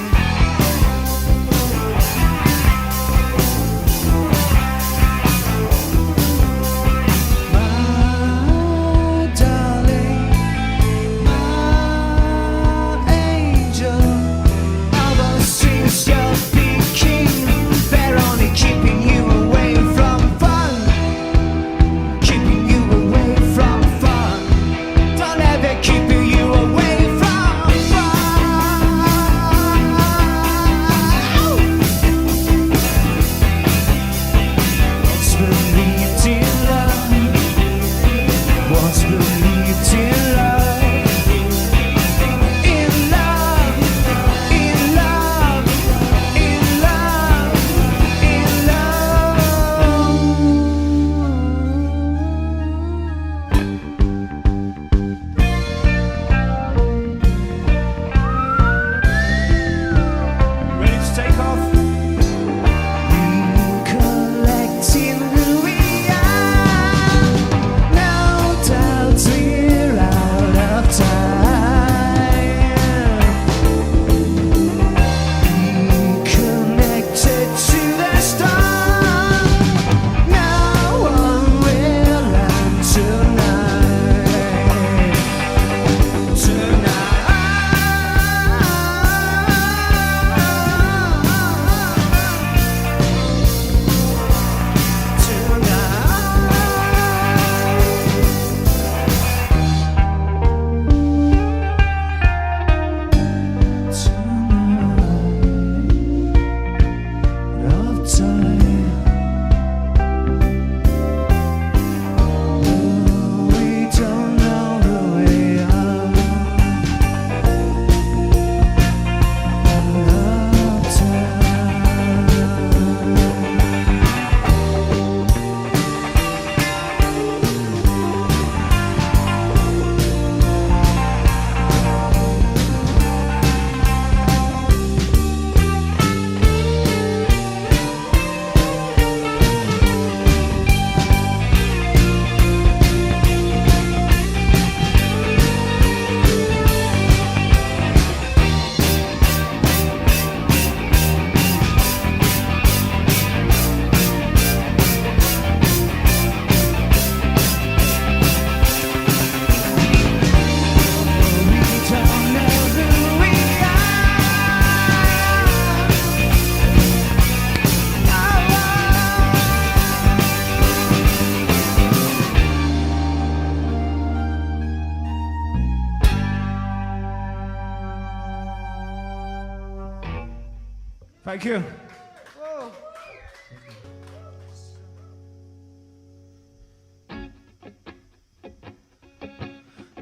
Thank you.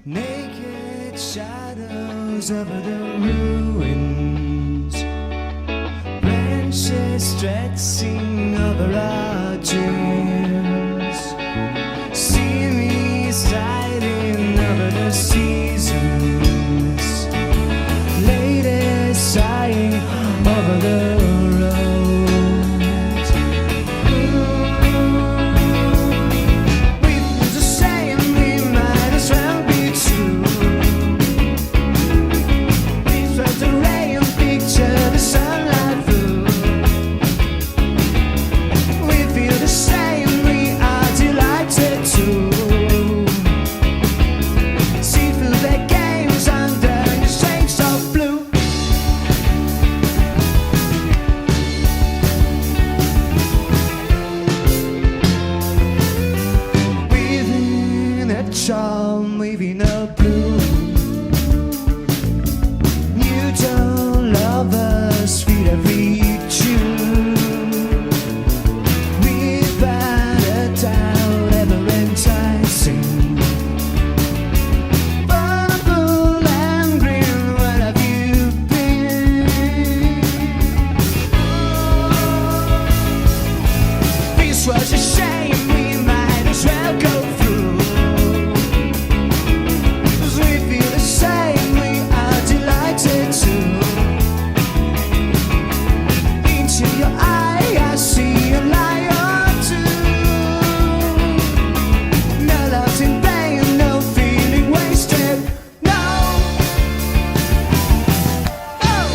Naked shadows over the ruins, branches stretching over our dreams. See me sliding over the seasons, lady sighing over the road. We feel the same, we might as well be true. We try to ray and picture the sunlight through. We feel the same, we are delighted too. See through the games under the shades of blue. Within a charm, waving a blue. You don't love us, feel every tune. Without a doubt, ever enticing. Vulnerable and green, where have you been? This was a shame, we might as well go through. 'Cause we feel the same, we are delighted too. Into your eye, I see a lie or two. No love's in vain, no feeling wasted, no. Oh.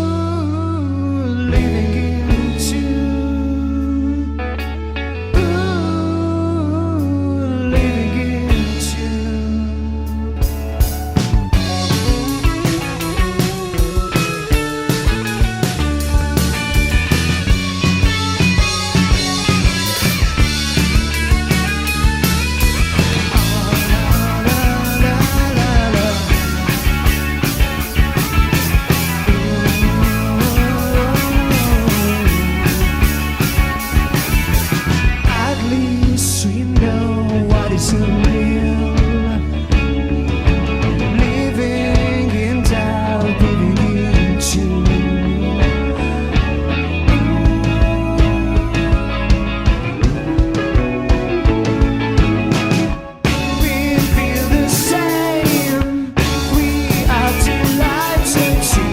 Ooh, living in tune. Ooh, living in tune. At least we know what is real. Living in doubt, living in tune. We feel the same. We are delighted to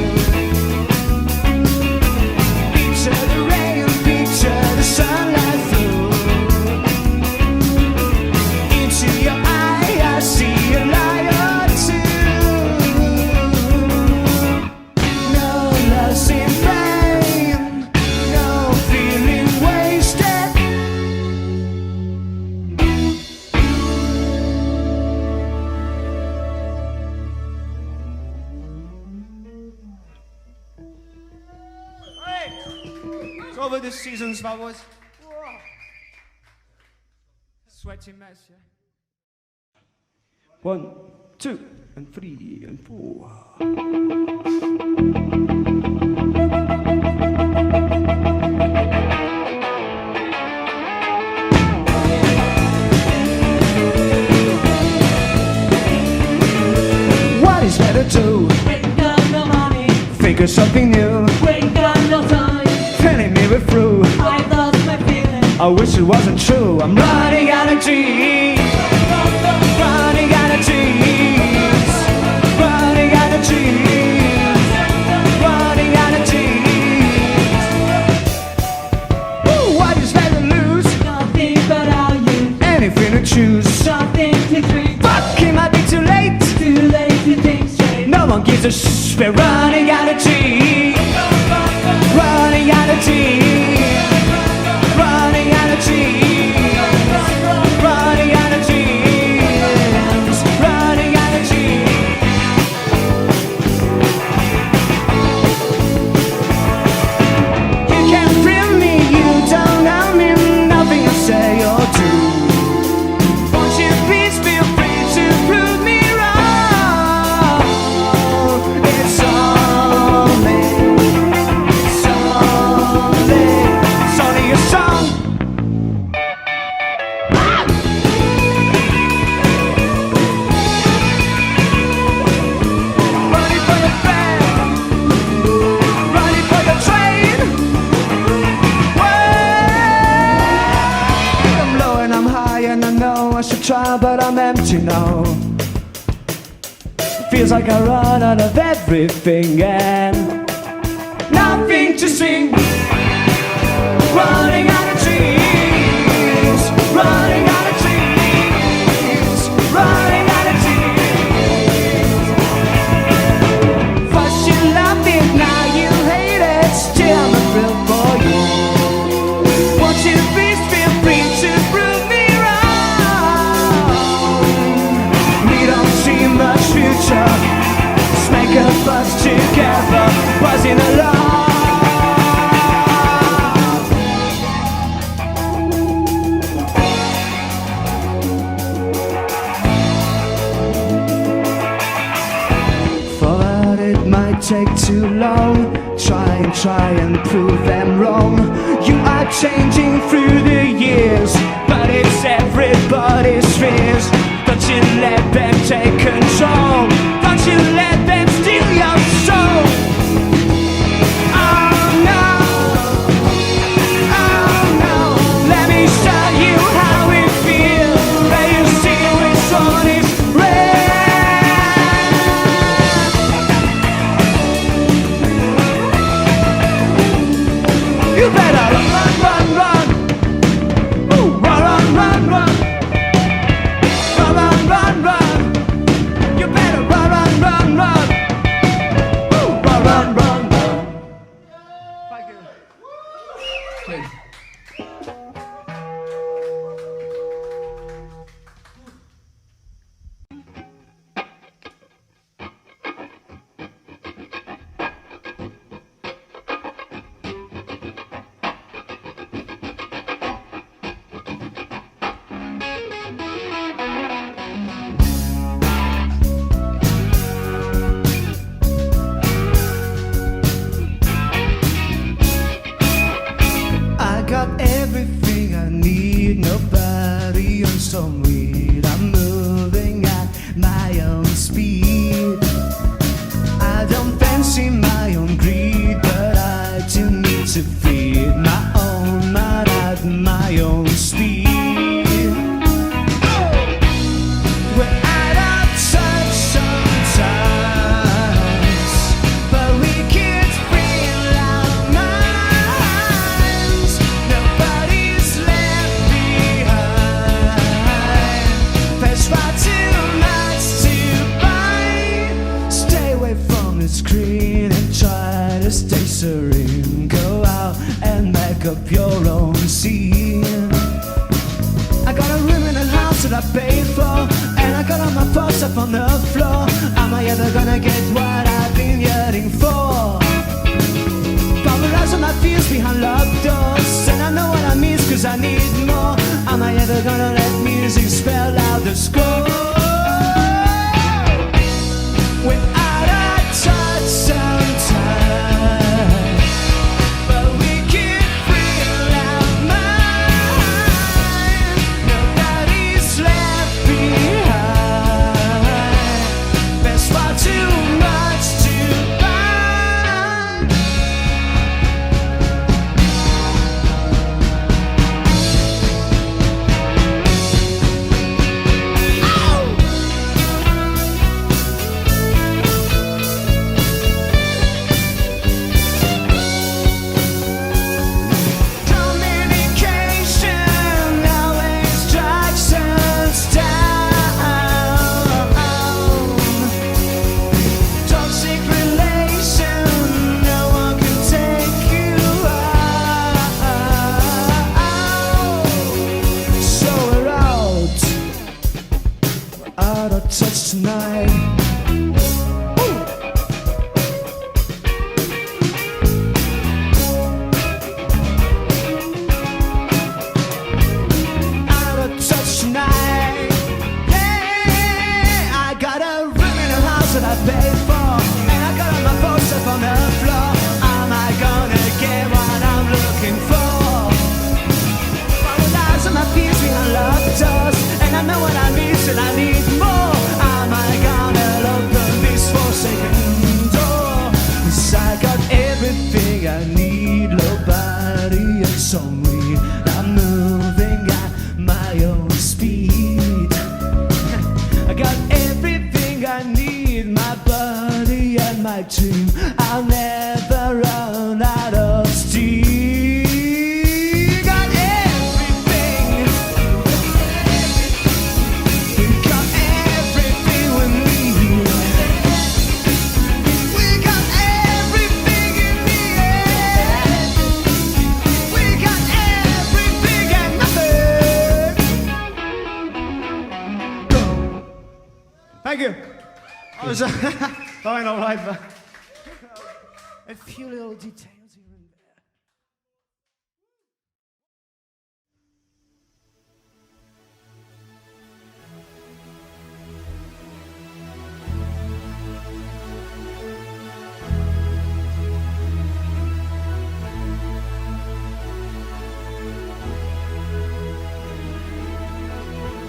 picture the rain, picture the sunlight through. Into your eye, I see a lie or two. No love's in vain, no feeling wasted. It's over this season's flowers. Sweaty mess, yeah. 1, 2, and 3, and 4. What is better to Ain't got no money, think of something new? ain't got no time. Telling me we're through. I lost my feeling. I wish it wasn't true. I'm running out of dreams. Running out of dreams. Running out of dreams. Running out of dreams. Ooh, what is there to lose? Nothing but our youth. Anything to choose. Something to drink. Fuck, it might be too late. Too late to think straight. No one gives a shh. We're running out of dreams. Running out of dreams. Running out of dreams. Running out of dreams. Running out of dreams. You can't thrill me, you don't know me. Nothing I say or do. Won't you please feel free to prove me wrong? I should try, but I'm empty now. Feels like I run out of everything and nothing to sing. Running out of trees, running out of trees, running out of trees. First you loved it, now you hate it. Still I'm a thrill for you. Won't you please feel free to prove me wrong? We don't see much future. Let's make a fuss together, buzzing along. Thought it might take too long. Try and prove them wrong. You are changing through the years, but it's everybody's fears. Don't you let them take control. Don't you let them steal your soul. Oh no, oh no. Let me show you how it feels. Let you see which one is you better run, run, run. Ooh, run, run, run, run. Run, run, run, run. You better run, run, run, run. Ooh, run, run, run, run. Thank you. Please. I got everything I need, nobody on some weed. I'm moving at my own speed. I don't fancy my own greed, but I do need to feed my own mind at my own speed. We're out of touch sometimes, but we can't feel our minds. Nobody's left behind. There's far too much to find. Stay away from the screen and try to stay serene. Go out and make up your own scene. I got a room in a house that I paid for, and I got all my thoughts up on the floor. Am I ever gonna get what I've been yearning for? Paparazzi on my fears behind locked doors, and I know what I miss cause I need more. Am I ever gonna let music spell out the score? We're out of touch sometimes, but we can't feel our mind. Nobody's left behind. There's far too much to find. my dream. I'll never run out of steam. Got everything. We got everything we need. We got everything in the end. We got everything and nothing. Thank you. I was fine, all right, but a few little details here and there.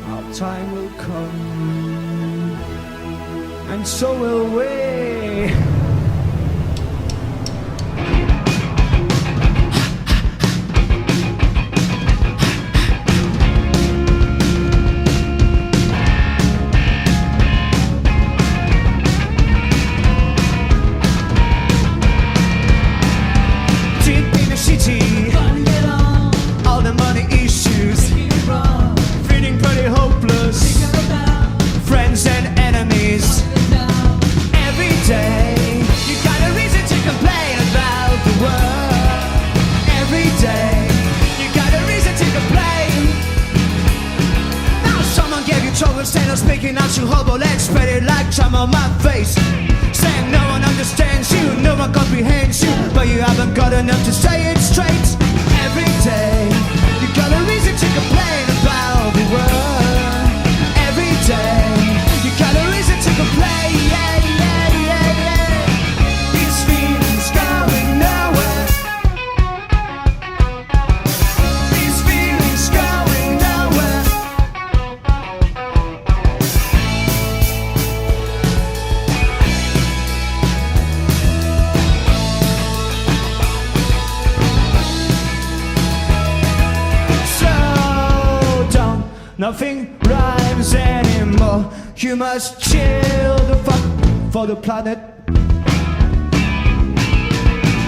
Our time will come, and so will we. Deep in the city, all the money issues, feeling pretty hopeless, friends and enemies. Every day, you got a reason to complain about the world. Every day, you got a reason to complain. Now someone gave you trouble instead of speaking out, you hobo, let's spread it like time on my face. Saying no one understands you, no one comprehends you, but you haven't got enough to say it straight. Every day, you got a reason to complain about the world. Every day, you got a reason to complain. Yeah, yeah, yeah, yeah. These feelings going nowhere. These feelings going nowhere. So don't, nothing rhymes anymore. You must chill the fuck for the planet.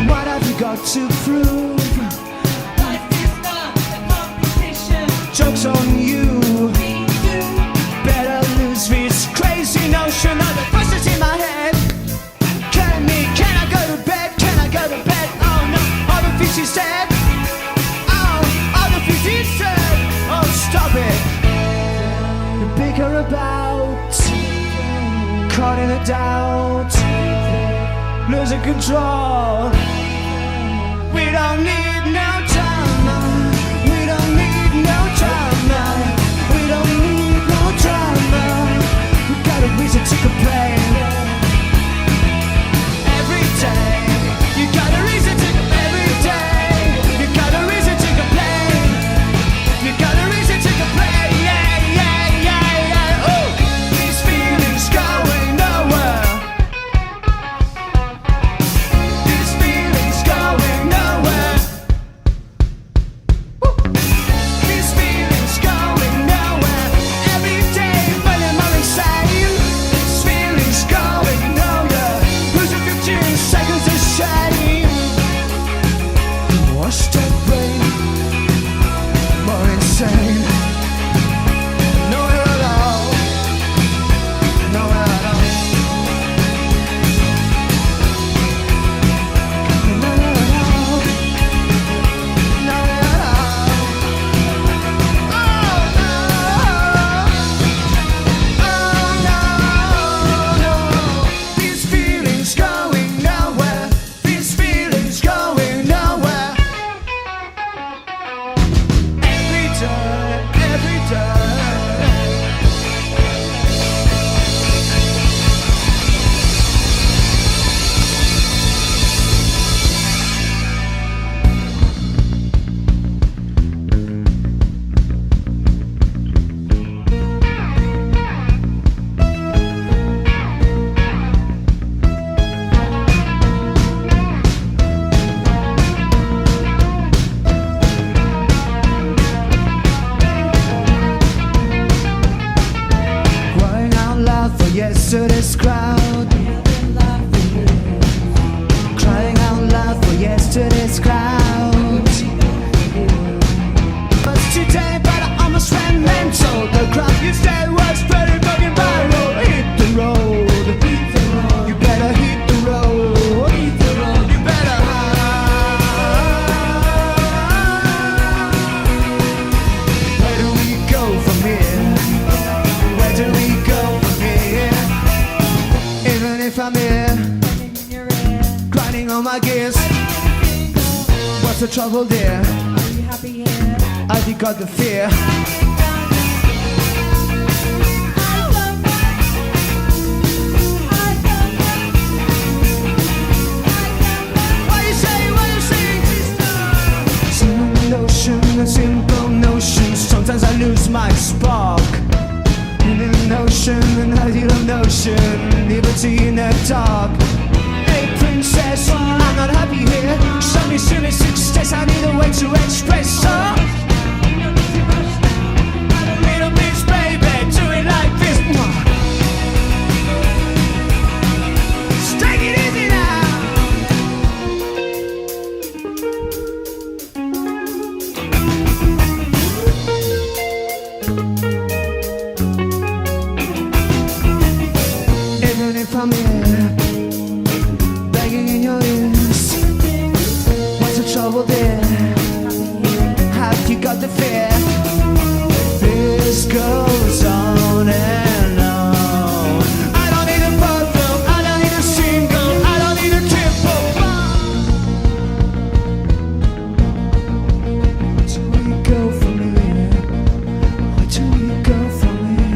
What have you got to prove? Life is not a competition. Joke's on you. We do. Better lose this crazy notion of the voices in my head. Can me, can I go to bed? Can I go to bed? Oh no, all the things she said. Oh, all the things he said. Oh, stop it. The bigger about, caught in a doubt, losing control. We don't need no drama. We don't need no drama. We don't need no drama. We got a reason to complain. Every day, you got a reason to. Every day, you got a reason to complain. You got a reason to complain. Yeah, yeah, yeah, yeah. Ooh, these feelings going nowhere. These feelings going nowhere. the trouble, dear? Are you happy here? Have you got the fear? A simple notion. Sometimes I lose my spark in an ocean, an ideal notion, liberty in the dark. Hey princess, I'm not happy here. Show me silly success, I need a way to express. Little miss, baby, do it like this. Just take it easy now. From here, begging in your ears. What's the trouble there? Have you got the fear? This goes on and on. I don't need a photo, I don't need a single, I don't need a triple. Where do we go from here? Where do we go from here?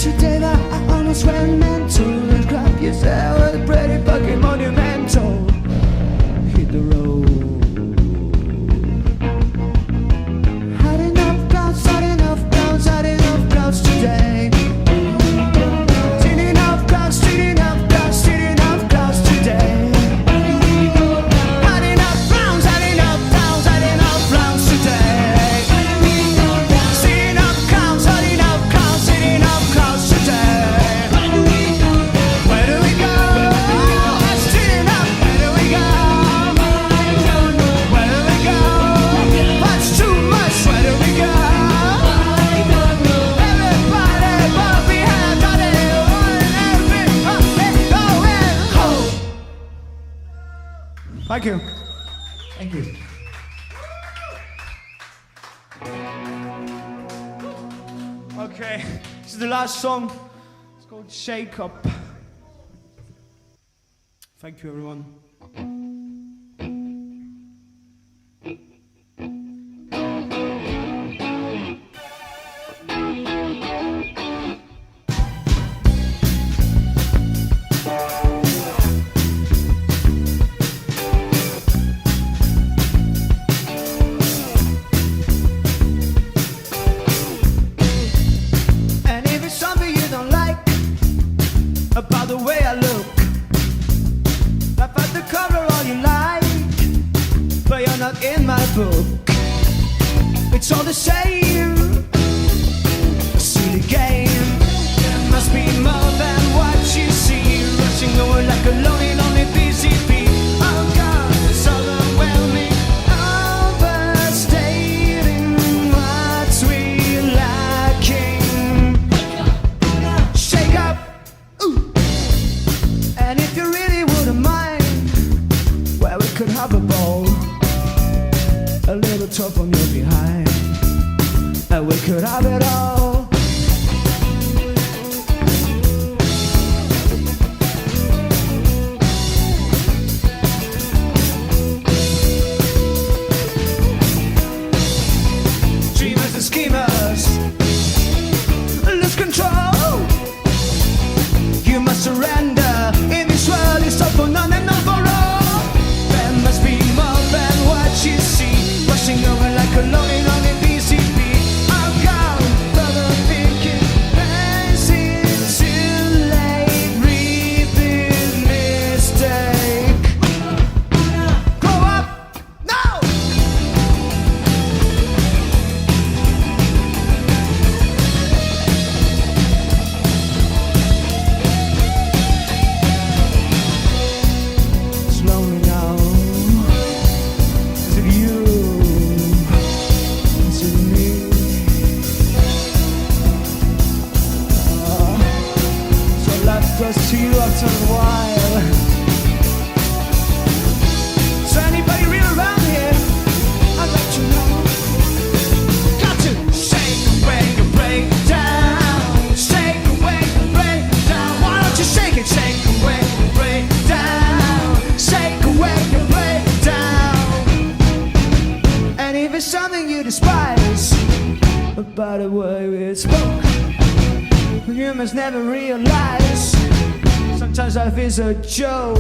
Today that I almost went mental and grab yourself with a pretty fucking monumental. Hit the road. Had enough crowds, had enough crowds, had enough crowds today. Seen enough crowds, seen enough crowds, seen enough crowds today. Had enough rounds, had enough rounds, had enough rounds today. Seen enough crowds, had enough crowds, seen enough crowds today. Where do we go? That's seen enough. Where do we go? Where do we go? That's too much. Where do we go? Everybody but we have got it. Everybody going home. Thank you. Thank you. Okay, this is the last song. It's called Shake Up. Thank you, everyone. And if it's something you don't like about the way I look, laugh at the cover all you like, but you're not in my book. It's all the same, a silly game. There must be more than what you see, rushing over like a lonely, lonely PCP. Oh God, it's overwhelming, overstating what we're lacking. Shake up, ooh. And if you really wouldn't mind, well, we could have a ball, a little top on your behind, and we could have it all. Dreamers and schemers, lose control. You must surrender. In this world, it's all for none and none for all. There must be more than what you see, rushing over like a lonely, lonely PCP. Oh God, but it's something you despise, by the way we spoke, you must never realize sometimes life is a joke.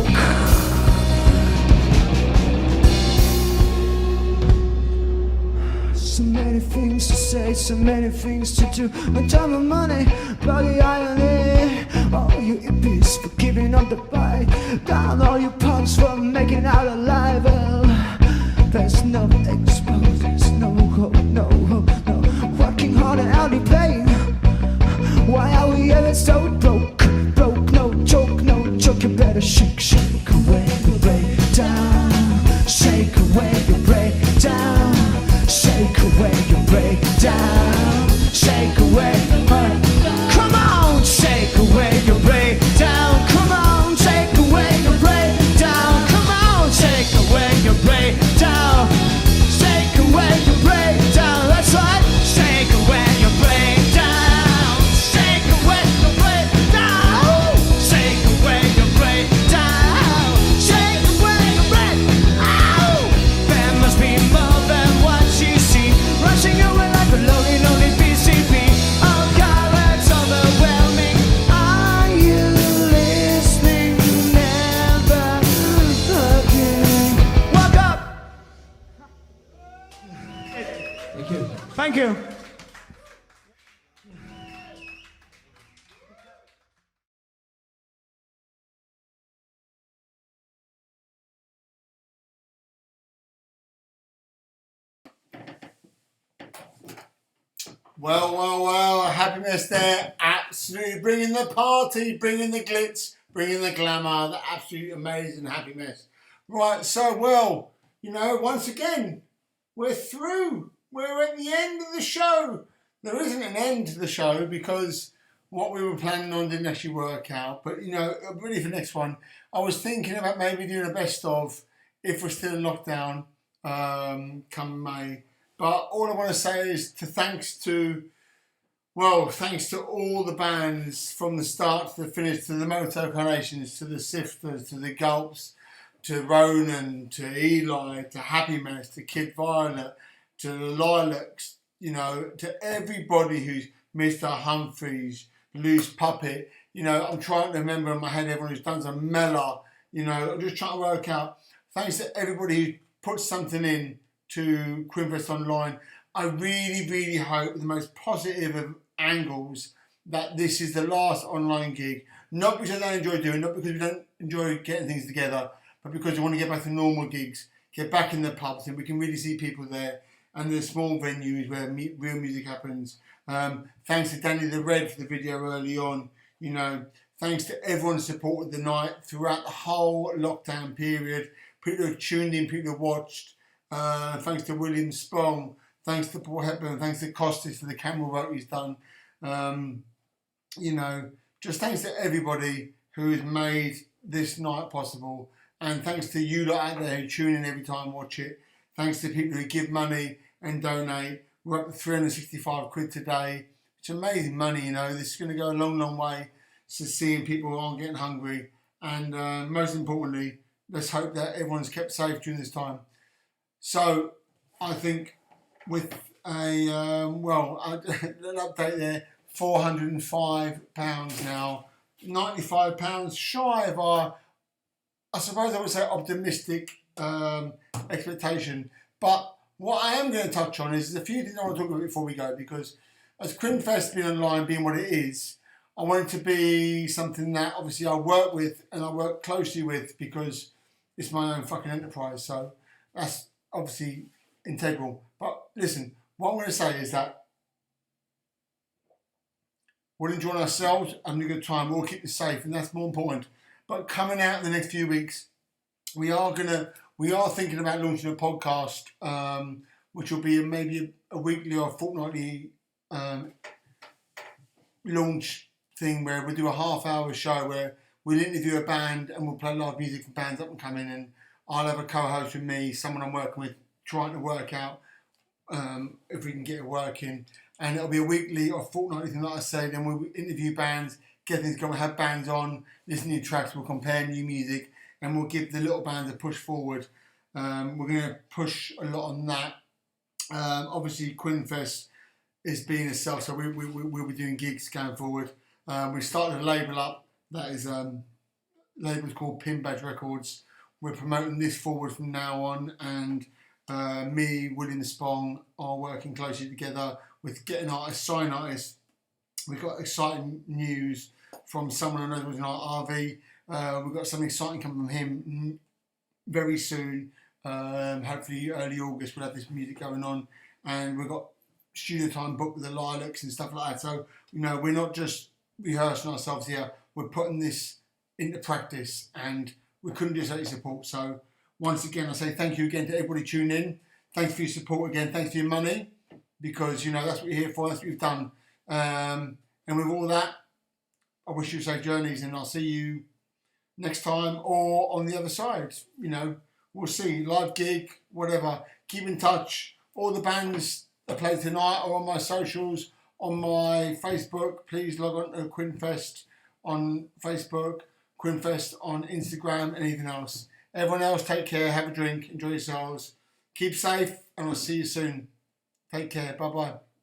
So many things to say, so many things to do. On time of money, bloody irony. All you hippies for giving up the fight. Down all you punks for making out alive. Well, there's no exposure, there's no hope, no hope, no. Working hard and out playing. Why are we ever so broke? Broke, no joke, no joke. You better shake, shake away your breakdown. Shake away your breakdown. Shake away your breakdown. Shake away, come on, shake away your breakdown. Come on, shake away your breakdown. Come on, shake away your breakdown. Shake away your breakdown. That's right. Shake away your breakdown. Shake away your breakdown. Shake away your breakdown. Shake away your breakdown. There must be more than what you see. Rushing away like a lonely, lonely PCP. Oh God, that's overwhelming. Are you listening? Never again. Walk up. Thank you. Thank you. Well, Happimess there, absolutely bringing the party, bringing the glitz, bringing the glamour, the absolute amazing Happimess. Right, so, well, you know, once again, we're through. We're at the end of the show. There isn't an end to the show because what we were planning on didn't actually work out. But, you know, really for the next one, I was thinking about maybe doing a best of if we're still in lockdown come May. But all I want to say is thanks to all the bands from the start to the finish, to the Moto Carnations, to the Syftas, to the Gulps, to Ronan, to Eli, to Happimess, to Kid Violet, to the Lilacs, you know, to everybody who's Mr. Humphreys, Loose Puppet. You know, I'm trying to remember in my head everyone who's done some Mella. You know, I'm just trying to work out. Thanks to everybody who put something in to Quinnfest Online. I really, really hope with the most positive of angles that this is the last online gig. Not because I don't enjoy doing it, not because we don't enjoy getting things together, but because we want to get back to normal gigs, get back in the pubs and we can really see people there and the small venues where real music happens. Thanks to Danny the Red for the video early on. You know, thanks to everyone who supported the night throughout the whole lockdown period. People who tuned in, people who watched. Thanks to William Spong, thanks to Paul Hepburn, thanks to Costas for the camera work he's done. You know, just thanks to everybody who has made this night possible. And thanks to you lot out there who tune in every time and watch it. Thanks to people who give money and donate. We're up to 365 quid today. It's amazing money, you know. This is going to go a long, long way to seeing people who aren't getting hungry. And most importantly, let's hope that everyone's kept safe during this time. So I think with an update there, £405 now, £95 shy of our, I suppose I would say, optimistic expectation. But what I am going to touch on is a few things I want to talk about before we go, because as Quinnfest being online, being what it is, I want it to be something that obviously I work with and I work closely with because it's my own fucking enterprise. So that's obviously integral. But listen, what I'm going to say is that we'll enjoy ourselves, having a good time, we'll keep it safe, and that's more important. But coming out in the next few weeks, we are thinking about launching a podcast, which will be maybe a weekly or fortnightly launch thing where we'll do a half-hour show where we'll interview a band and we'll play live music for bands up and coming, and I'll have a co-host with me, someone I'm working with, trying to work out if we can get it working. And it'll be a weekly or fortnightly thing, like I say. Then we'll interview bands, get things going, have bands on, listen to new tracks, we'll compare new music, and we'll give the little bands a push forward. We're going to push a lot on that. Obviously, Quinnfest is being itself, so we'll be doing gigs going forward. We started a label up that is label's called Pin Badge Records. We're promoting this forward from now on, and me, William the Spong are working closely together with getting artists, sign artists. We've got exciting news from someone I know was in our RV. We've got something exciting coming from him very soon. Hopefully early August we'll have this music going on, and we've got studio time booked with the Lilacs and stuff like that. So, you know, we're not just rehearsing ourselves here, we're putting this into practice, and we couldn't do this without your support. So once again, I say thank you again to everybody tuning in. Thanks for your support again. Thanks for your money, because, you know, that's what you're here for. That's what you've done. And with all that, I wish you safe journeys, and I'll see you next time or on the other side. You know, we'll see. Live gig, whatever. Keep in touch. All the bands that play tonight are on my socials, on my Facebook. Please log on to Quinnfest on Facebook, Quinnfest on Instagram, anything else. Everyone else, take care, have a drink, enjoy yourselves. Keep safe, and I'll see you soon. Take care. Bye-bye.